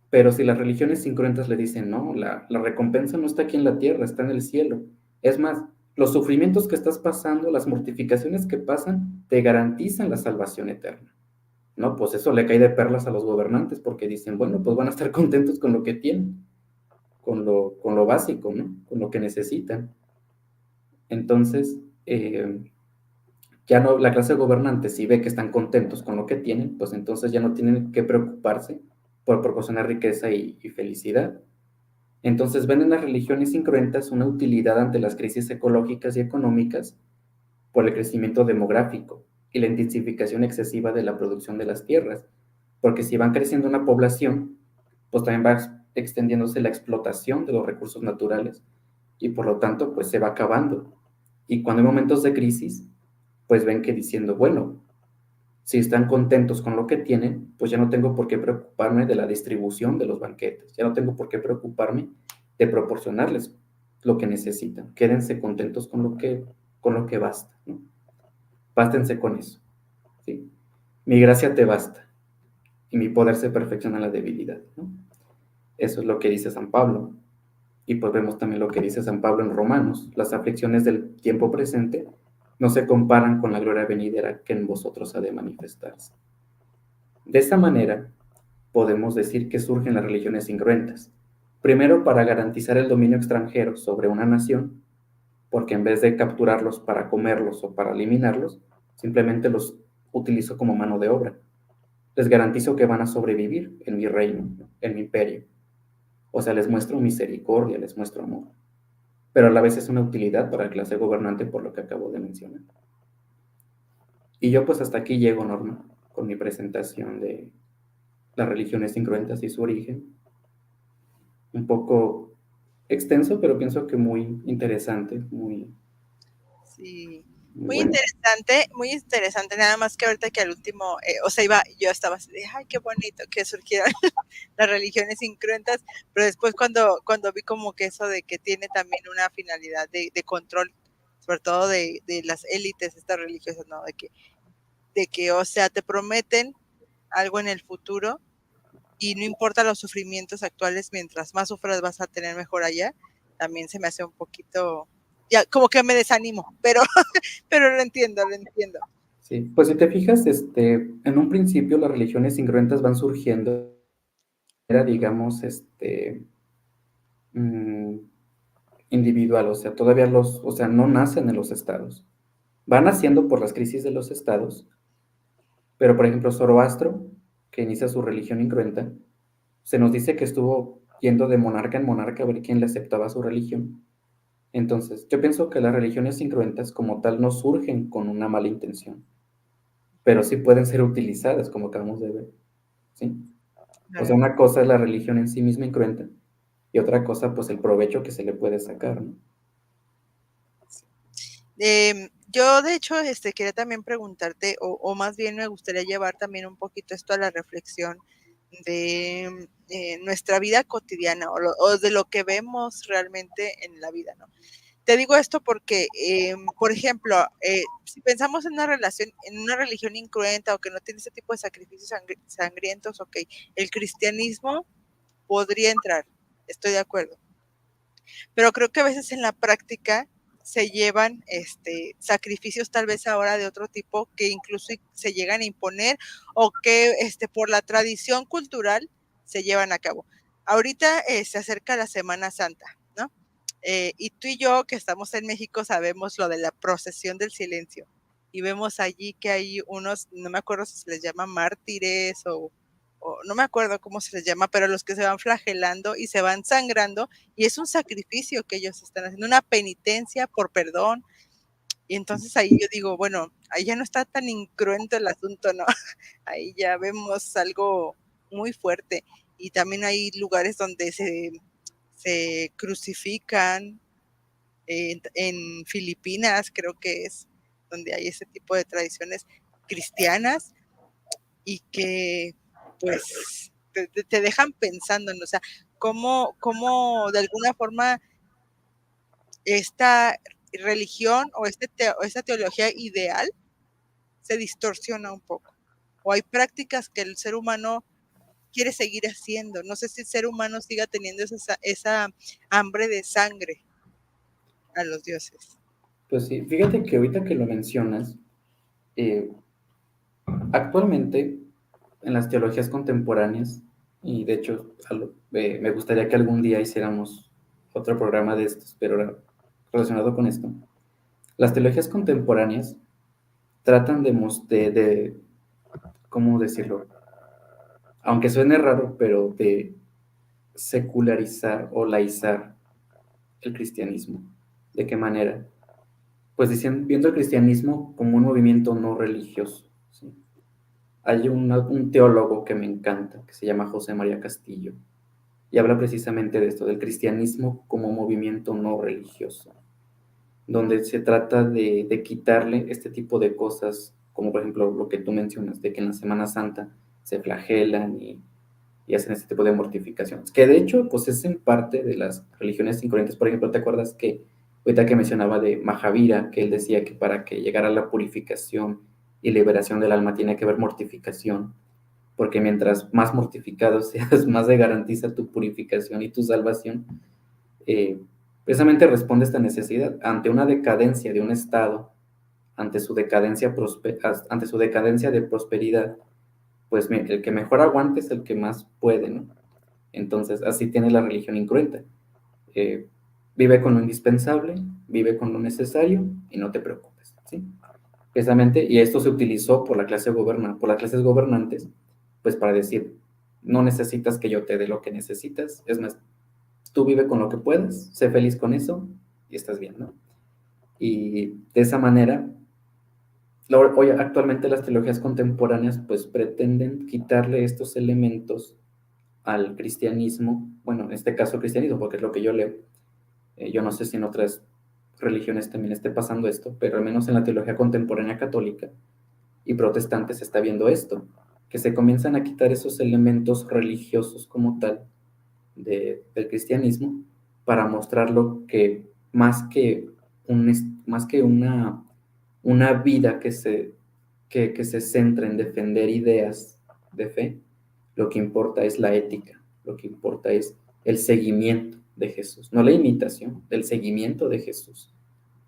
Speaker 2: Pero si las religiones incruentas le dicen, no, la recompensa no está aquí en la tierra, está en el cielo. Es más, los sufrimientos que estás pasando, las mortificaciones que pasan, te garantizan la salvación eterna. No, pues eso le cae de perlas a los gobernantes porque dicen, bueno, pues van a estar contentos con lo que tienen, con lo básico, ¿no? Con lo que necesitan. Entonces, ya no, la clase gobernante, si ve que están contentos con lo que tienen, pues entonces ya no tienen que preocuparse por proporcionar riqueza y felicidad. Entonces ven en las religiones incruentas una utilidad ante las crisis ecológicas y económicas por el crecimiento demográfico y la intensificación excesiva de la producción de las tierras, porque si van creciendo una población, pues también va extendiéndose la explotación de los recursos naturales y por lo tanto pues se va acabando. Y cuando hay momentos de crisis, pues ven que diciendo, bueno, si están contentos con lo que tienen, pues ya no tengo por qué preocuparme de la distribución de los banquetes, ya no tengo por qué preocuparme de proporcionarles lo que necesitan. Quédense contentos con lo que basta, ¿no? Bástense con eso, ¿sí? Mi gracia te basta y mi poder se perfecciona en la debilidad, ¿no? Eso es lo que dice San Pablo. Y pues vemos también lo que dice San Pablo en Romanos. Las aflicciones del tiempo presente no se comparan con la gloria venidera que en vosotros ha de manifestarse. De esta manera, podemos decir que surgen las religiones incruentas. Primero, para garantizar el dominio extranjero sobre una nación, porque en vez de capturarlos para comerlos o para eliminarlos, simplemente los utilizo como mano de obra. Les garantizo que van a sobrevivir en mi reino, en mi imperio. O sea, les muestro misericordia, les muestro amor. Pero a la vez es una utilidad para la clase gobernante por lo que acabo de mencionar. Y yo pues hasta aquí llego, Norma, con mi presentación de las religiones incruentas y su origen. Un poco extenso, pero pienso que muy interesante, muy,
Speaker 1: Sí,
Speaker 2: muy bueno.
Speaker 1: muy interesante, nada más que ahorita que al último, o sea, yo estaba así de, ay, qué bonito que surgieran las religiones incruentas, pero después cuando vi como que eso de que tiene también una finalidad de control, sobre todo de las élites estas religiosas, ¿no? De que, o sea, te prometen algo en el futuro y no importa los sufrimientos actuales, mientras más sufras vas a tener mejor allá, también se me hace un poquito, ya como que me desanimo, pero lo entiendo, lo entiendo.
Speaker 2: Sí, pues si te fijas, en un principio las religiones incruentas van surgiendo, era, digamos, mm, individual, o sea, todavía o sea, no nacen en los estados. Van naciendo por las crisis de los estados, pero por ejemplo, Zoroastro, que inicia su religión incruenta, se nos dice que estuvo yendo de monarca en monarca a ver quién le aceptaba su religión. Entonces, yo pienso que las religiones incruentas como tal no surgen con una mala intención, pero sí pueden ser utilizadas, como acabamos de ver, ¿sí? O sea, una cosa es la religión en sí misma incruenta y otra cosa, pues, el provecho que se le puede sacar, ¿no?
Speaker 1: Yo, de hecho, quería también preguntarte, o más bien me gustaría llevar también un poquito esto a la reflexión de nuestra vida cotidiana o de lo que vemos realmente en la vida, ¿no? Te digo esto porque, por ejemplo, si pensamos en una relación, en una religión incruenta o que no tiene ese tipo de sacrificios sangrientos, ok, el cristianismo podría entrar, estoy de acuerdo, pero creo que a veces en la práctica se llevan sacrificios tal vez ahora de otro tipo que incluso se llegan a imponer o que por la tradición cultural se llevan a cabo. Ahorita se acerca la Semana Santa, ¿no? Y tú y yo que estamos en México sabemos lo de la procesión del silencio y vemos allí que hay unos, no me acuerdo si se les llama mártires o no me acuerdo cómo se les llama, pero los que se van flagelando y se van sangrando y es un sacrificio que ellos están haciendo, una penitencia por perdón. Y entonces ahí yo digo, bueno, ahí ya no está tan incruento el asunto, ¿no? Ahí ya vemos algo muy fuerte. Y también hay lugares donde se crucifican, en Filipinas creo que es donde hay ese tipo de tradiciones cristianas y que pues te dejan pensando, ¿no? O sea, cómo de alguna forma esta religión o esta teología ideal se distorsiona un poco. O hay prácticas que el ser humano quiere seguir haciendo. No sé si el ser humano siga teniendo esa hambre de sangre a los dioses.
Speaker 2: Pues sí, fíjate que ahorita que lo mencionas, eh, actualmente en las teologías contemporáneas, y de hecho me gustaría que algún día hiciéramos otro programa de estos, pero relacionado con esto, las teologías contemporáneas tratan de ¿cómo decirlo? Aunque suene raro, pero de secularizar o laizar el cristianismo. ¿De qué manera? Pues viendo el cristianismo como un movimiento no religioso. ¿Sí? Hay un teólogo que me encanta, que se llama José María Castillo, y habla precisamente de esto, del cristianismo como movimiento no religioso, donde se trata de quitarle este tipo de cosas, como por ejemplo lo que tú mencionas, de que en la Semana Santa se flagelan y hacen este tipo de mortificaciones, que de hecho pues es en parte de las religiones incoherentes. Por ejemplo, ¿te acuerdas que ahorita que mencionaba de Mahavira, que él decía que para que llegara a la purificación y liberación del alma tiene que haber mortificación? Porque mientras más mortificado seas, más se garantiza tu purificación y tu salvación. eh, Precisamente responde a esta necesidad ante una decadencia de un Estado, ante su decadencia de prosperidad, pues el que mejor aguante es el que más puede, ¿no? Entonces, así tiene la religión incruenta. Eh, Vive con lo indispensable, vive con lo necesario y no te preocupes, ¿sí? Precisamente, y esto se utilizó por las clases gobernantes, pues para decir, no necesitas que yo te dé lo que necesitas, es más, tú vive con lo que puedas, sé feliz con eso y estás bien, ¿no? Y de esa manera Hoy actualmente las teologías contemporáneas pues pretenden quitarle estos elementos al cristianismo, bueno, en este caso cristianismo, porque es lo que yo leo. Yo no sé si en otras religiones también esté pasando esto, pero al menos en la teología contemporánea católica y protestante se está viendo esto, que se comienzan a quitar esos elementos religiosos como tal del cristianismo para mostrarlo que más que una vida que se centra en defender ideas de fe, lo que importa es la ética, lo que importa es el seguimiento de Jesús, no la imitación, el seguimiento de Jesús,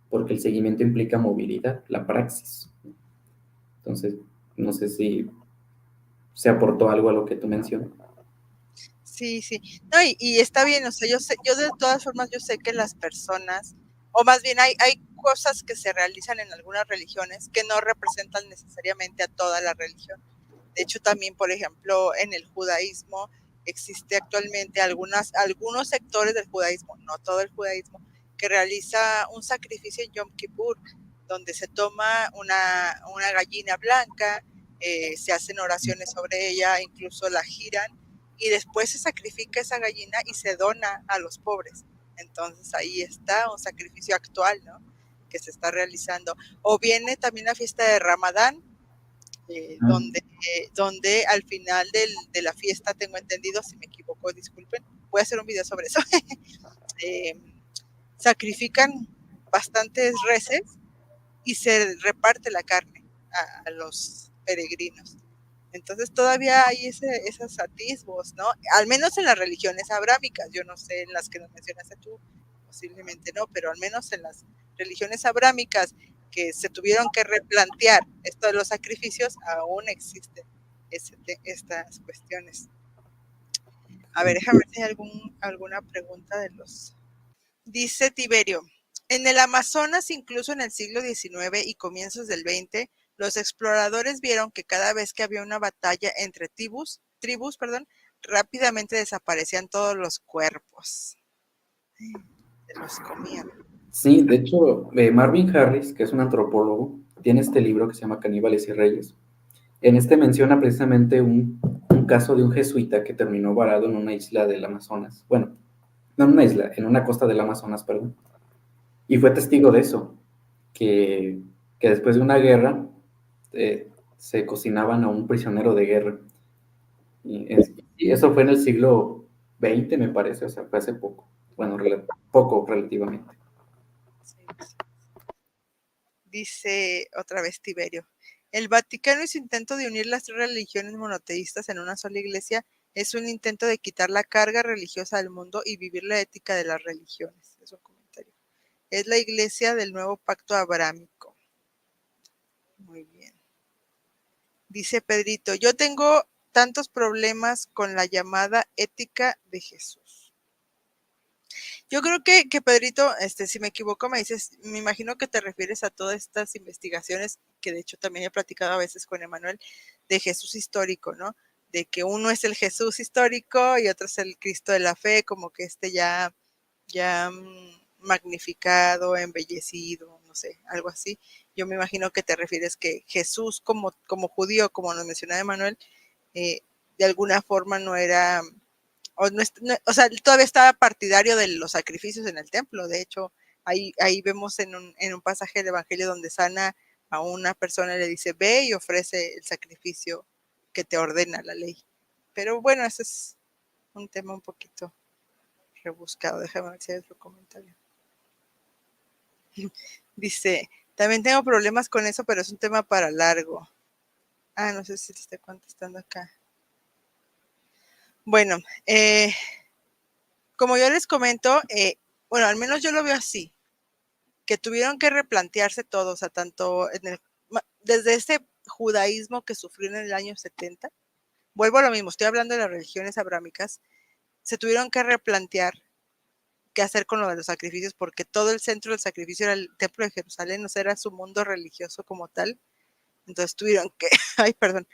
Speaker 2: porque el seguimiento implica movilidad, la praxis. Entonces, no sé si se aportó algo a lo que tú mencionas.
Speaker 1: Sí, sí. No, y está bien, o sea, yo de todas formas, yo sé que las personas, o más bien hay cosas que se realizan en algunas religiones que no representan necesariamente a toda la religión. De hecho, también, por ejemplo, en el judaísmo existe actualmente algunos sectores del judaísmo, no todo el judaísmo, que realiza un sacrificio en Yom Kippur, donde se toma una gallina blanca, se hacen oraciones sobre ella, incluso la giran, y después se sacrifica esa gallina y se dona a los pobres. Entonces ahí está un sacrificio actual, ¿no? Que se está realizando. O viene también la fiesta de Ramadán, donde al final de la fiesta, tengo entendido, si me equivoco, disculpen, voy a hacer un video sobre eso, sacrifican bastantes reses y se reparte la carne a los peregrinos. Entonces todavía hay esos atisbos, ¿no? Al menos en las religiones abrámicas, yo no sé en las que nos mencionaste tú, posiblemente no, pero al menos en las religiones abrámicas que se tuvieron que replantear esto de los sacrificios, aún existen estas cuestiones. A ver, déjame ver si hay alguna pregunta de los... Dice Tiberio, en el Amazonas, incluso en el siglo XIX y comienzos del XX, los exploradores vieron que cada vez que había una batalla entre tribus, rápidamente desaparecían todos los cuerpos. Se los comían.
Speaker 2: Sí, de hecho, Marvin Harris, que es un antropólogo, tiene este libro que se llama Caníbales y Reyes. En este menciona precisamente un caso de un jesuita que terminó varado en una isla del Amazonas. Bueno, no en una isla, en una costa del Amazonas, perdón. Y fue testigo de eso, que, que después de una guerra se cocinaban a un prisionero de guerra. Y eso fue en el siglo XX, me parece, o sea, fue hace poco. Bueno, poco relativamente.
Speaker 1: Sí. Dice otra vez Tiberio, el Vaticano y su intento de unir las tres religiones monoteístas en una sola iglesia es un intento de quitar la carga religiosa del mundo y vivir la ética de las religiones. Es un comentario. Es la iglesia del nuevo pacto abrámico. Muy bien. Dice Pedrito, yo tengo tantos problemas con la llamada ética de Jesús. Yo creo que Pedrito, si me equivoco, me dices, me imagino que te refieres a todas estas investigaciones, que de hecho también he platicado a veces con Emanuel, de Jesús histórico, ¿no? De que uno es el Jesús histórico y otro es el Cristo de la fe, como que ya magnificado, embellecido, no sé, algo así. Yo me imagino que te refieres que Jesús como judío, como nos mencionaba Emanuel, de alguna forma no era, o sea, todavía estaba partidario de los sacrificios en el templo. De hecho, ahí vemos en un pasaje del Evangelio donde sana a una persona y le dice, ve y ofrece el sacrificio que te ordena la ley. Pero bueno, ese es un tema un poquito rebuscado. Déjame ver si hay otro comentario. Dice, también tengo problemas con eso, pero es un tema para largo. Ah, no sé si te estoy contestando acá. Bueno, como yo les comento, bueno, al menos yo lo veo así, que tuvieron que replantearse todo, o sea, tanto desde ese judaísmo que sufrió en el año 70, vuelvo a lo mismo, estoy hablando de las religiones abrámicas, se tuvieron que replantear qué hacer con lo de los sacrificios, porque todo el centro del sacrificio era el templo de Jerusalén, o sea, era su mundo religioso como tal. Entonces tuvieron que, ay, perdón,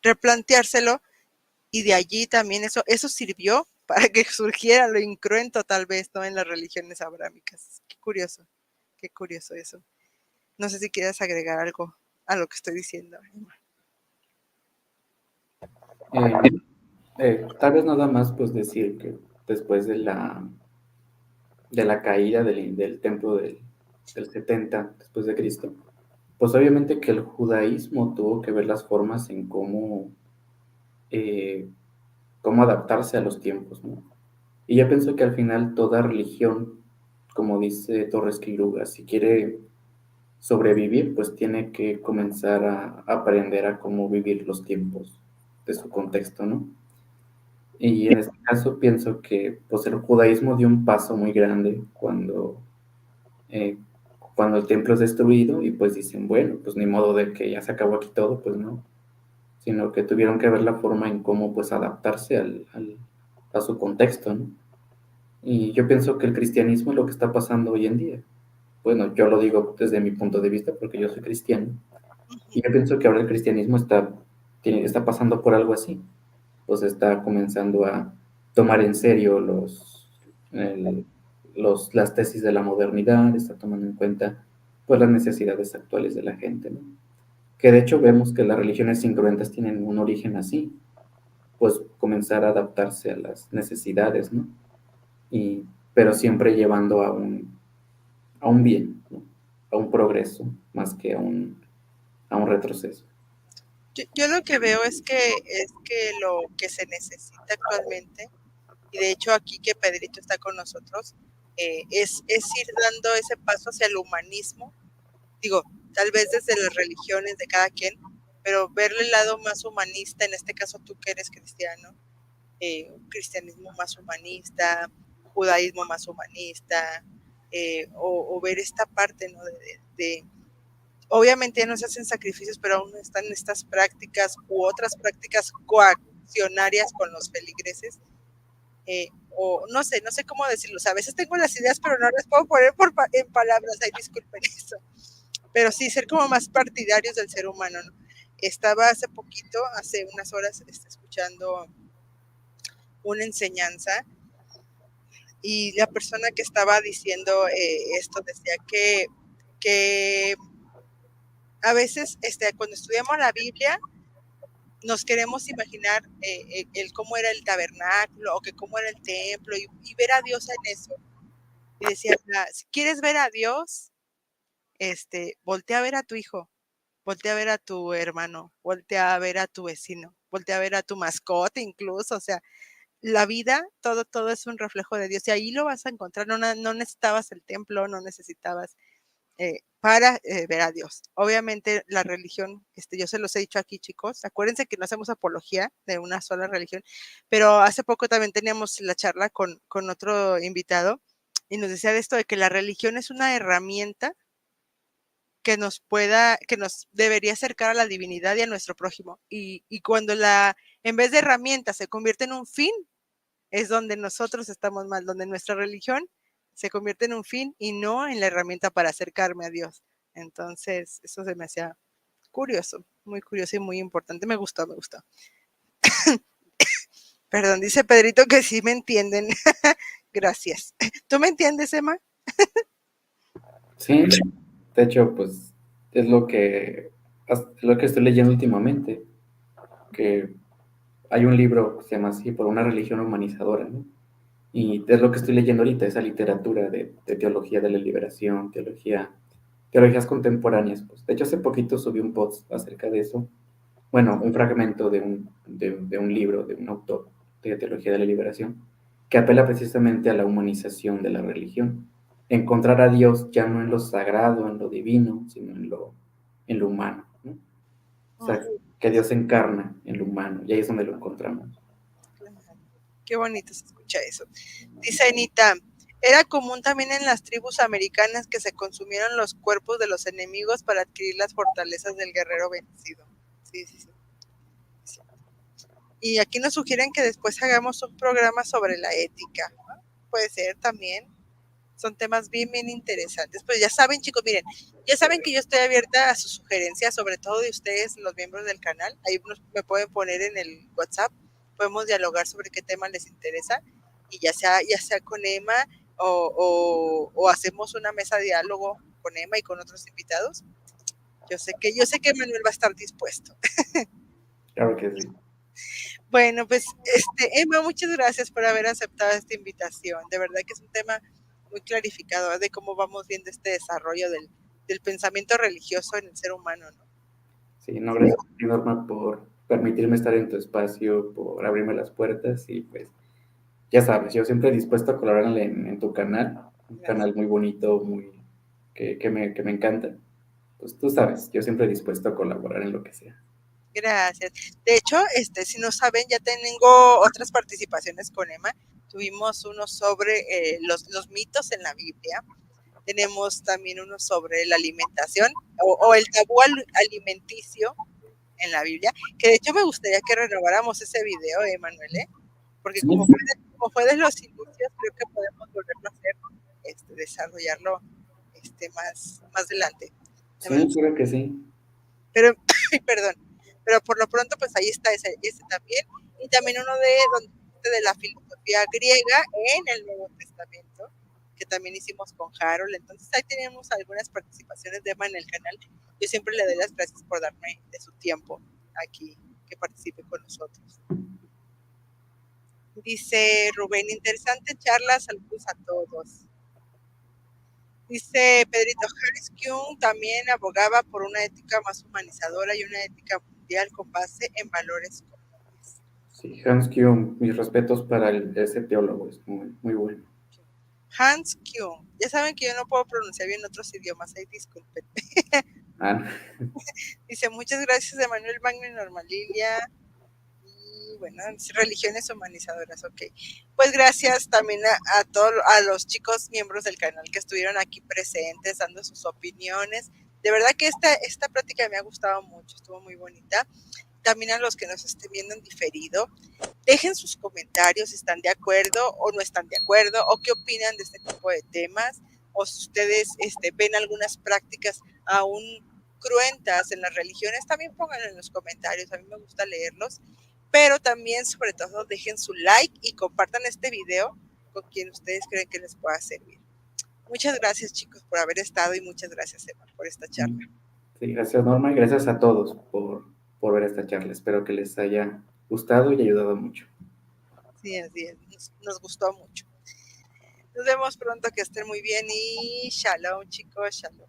Speaker 1: replanteárselo, y de allí también eso sirvió para que surgiera lo incruento tal vez, ¿no? En las religiones abrámicas. Qué curioso eso. No sé si quieres agregar algo a lo que estoy diciendo.
Speaker 2: Tal vez nada más pues decir que después de la caída del templo del 70 después de Cristo, pues obviamente que el judaísmo tuvo que ver las formas en eh, cómo adaptarse a los tiempos, ¿no? Y yo pienso que al final toda religión, como dice Torres Quiruga, si quiere sobrevivir, pues tiene que comenzar a aprender a cómo vivir los tiempos de su contexto, ¿no? Y en este caso pienso que pues el judaísmo dio un paso muy grande eh, cuando el templo es destruido y pues dicen, bueno, pues ni modo de que ya se acabó aquí todo, pues no, sino que tuvieron que ver la forma en cómo pues adaptarse a su contexto, ¿no? Y yo pienso que el cristianismo es lo que está pasando hoy en día. Bueno, yo lo digo desde mi punto de vista porque yo soy cristiano. Y yo pienso que ahora el cristianismo está pasando por algo así. Pues está comenzando a tomar en serio el- las tesis de la modernidad, está tomando en cuenta pues las necesidades actuales de la gente, ¿no? Que de hecho vemos que las religiones incruentas tienen un origen así, pues comenzar a adaptarse a las necesidades, ¿no? Y, pero siempre llevando a un bien, ¿no? A un progreso, más que a un retroceso.
Speaker 1: Yo lo que veo es que lo que se necesita actualmente, y de hecho aquí que Pedrito está con nosotros, es ir dando ese paso hacia el humanismo, digo, tal vez desde las religiones de cada quien, pero verle el lado más humanista, en este caso tú que eres cristiano, un cristianismo más humanista, judaísmo más humanista, o ver esta parte, ¿no? Obviamente ya no se hacen sacrificios, pero aún están estas prácticas u otras prácticas coaccionarias con los feligreses, o no sé cómo decirlo, o sea, a veces tengo las ideas, pero no las puedo poner en palabras, ay, disculpen eso, pero sí ser como más partidarios del ser humano, ¿no? Estaba hace unas horas, escuchando una enseñanza y la persona que estaba diciendo esto decía que a veces cuando estudiamos la Biblia nos queremos imaginar el cómo era el tabernáculo o que cómo era el templo y ver a Dios en eso. Y decía, si quieres ver a Dios, voltea a ver a tu hijo, voltea a ver a tu hermano, voltea a ver a tu vecino, voltea a ver a tu mascota incluso, o sea, la vida, todo es un reflejo de Dios y ahí lo vas a encontrar, no necesitabas el templo, no necesitabas para ver a Dios. Obviamente la religión, yo se los he dicho aquí chicos, acuérdense que no hacemos apología de una sola religión, pero hace poco también teníamos la charla con otro invitado y nos decía de esto de que la religión es una herramienta que nos debería acercar a la divinidad y a nuestro prójimo. Y cuando en vez de herramienta se convierte en un fin, es donde nosotros estamos mal, donde nuestra religión se convierte en un fin y no en la herramienta para acercarme a Dios. Entonces, eso se me hacía curioso, muy curioso y muy importante. Me gustó, me gustó. Perdón, dice Pedrito que sí me entienden. Gracias. ¿Tú me entiendes, Emma?
Speaker 2: Sí, de hecho, pues es lo que estoy leyendo últimamente, que hay un libro que se llama así, por una religión humanizadora, ¿no? Y es lo que estoy leyendo ahorita, esa literatura de teología de la liberación, teologías contemporáneas. Pues. De hecho, hace poquito subí un post acerca de eso. Bueno, un fragmento de un libro, de un autor de teología de la liberación, que apela precisamente a la humanización de la religión. Encontrar a Dios ya no en lo sagrado, en lo divino, sino en lo humano, ¿no? O sea, que Dios se encarna en lo humano, y ahí es donde lo encontramos.
Speaker 1: Qué bonito se escucha eso. Dice Anita, era común también en las tribus americanas que se consumieran los cuerpos de los enemigos para adquirir las fortalezas del guerrero vencido. Sí, sí, sí. Sí. Y aquí nos sugieren que después hagamos un programa sobre la ética. ¿No? Puede ser también. Son temas bien, bien interesantes. Pues ya saben, chicos, miren, ya saben que yo estoy abierta a sus sugerencias, sobre todo de ustedes, los miembros del canal. Ahí me pueden poner en el WhatsApp, podemos dialogar sobre qué tema les interesa y ya sea con Emma o hacemos una mesa de diálogo con Emma y con otros invitados. Yo sé que Manuel va a estar dispuesto.
Speaker 2: Claro que sí.
Speaker 1: Bueno, pues Emma, muchas gracias por haber aceptado esta invitación. De verdad que es un tema muy clarificador de cómo vamos viendo este desarrollo del pensamiento religioso en el ser humano, ¿no?
Speaker 2: Sí, no, gracias a ti, Norma, por permitirme estar en tu espacio, por abrirme las puertas y pues ya sabes, yo siempre dispuesto a colaborar en tu canal, un
Speaker 1: Gracias.
Speaker 2: canal muy bonito, que me encanta. Pues tú sabes, yo siempre dispuesto a colaborar en lo que sea.
Speaker 1: Gracias. De hecho, si no saben, ya tengo otras participaciones con Emma. Tuvimos uno sobre los mitos en la Biblia. Tenemos también uno sobre la alimentación o el tabú alimenticio en la Biblia, que de hecho me gustaría que renováramos ese video, Manuel, porque
Speaker 2: Sí,
Speaker 1: como fue de los inicios, creo que podemos volverlo a hacer, desarrollarlo más adelante.
Speaker 2: sí, creo que sí.
Speaker 1: Pero, perdón, pero por lo pronto, pues ahí está ese también, y también uno de la filosofía griega en el Nuevo Testamento, que también hicimos con Harold. Entonces ahí tenemos algunas participaciones de Emma en el canal. Yo siempre le doy las gracias por darme de su tiempo aquí, que participe con nosotros. Dice Rubén, interesante charla, saludos a todos. Dice Pedrito, Harris Kuhn también abogaba por una ética más humanizadora y una ética mundial con base en valores comunes.
Speaker 2: Sí, Hans Kuhn, mis respetos para ese teólogo, es muy bueno.
Speaker 1: Hans Kuhn, ya saben que yo no puedo pronunciar bien otros idiomas, ahí disculpen. Dice, muchas gracias Emanuel Magno y Norma Lilia. Y bueno, religiones humanizadoras, ok. Pues gracias también a todos, a los chicos miembros del canal que estuvieron aquí presentes, dando sus opiniones. De verdad que esta plática me ha gustado mucho, estuvo muy bonita. También a los que nos estén viendo en diferido, dejen sus comentarios si están de acuerdo o no están de acuerdo, o qué opinan de este tipo de temas, o si ustedes ven algunas prácticas aún cruentas en las religiones, también pónganlo en los comentarios, a mí me gusta leerlos, pero también sobre todo dejen su like y compartan este video con quien ustedes creen que les pueda servir. Muchas gracias chicos por haber estado y muchas gracias Emma por esta charla.
Speaker 2: Sí, gracias Norma y gracias a todos por ver esta charla. Espero que les haya gustado y ayudado mucho.
Speaker 1: Sí, así es, nos gustó mucho. Nos vemos pronto, que estén muy bien y shalom chicos, shalom.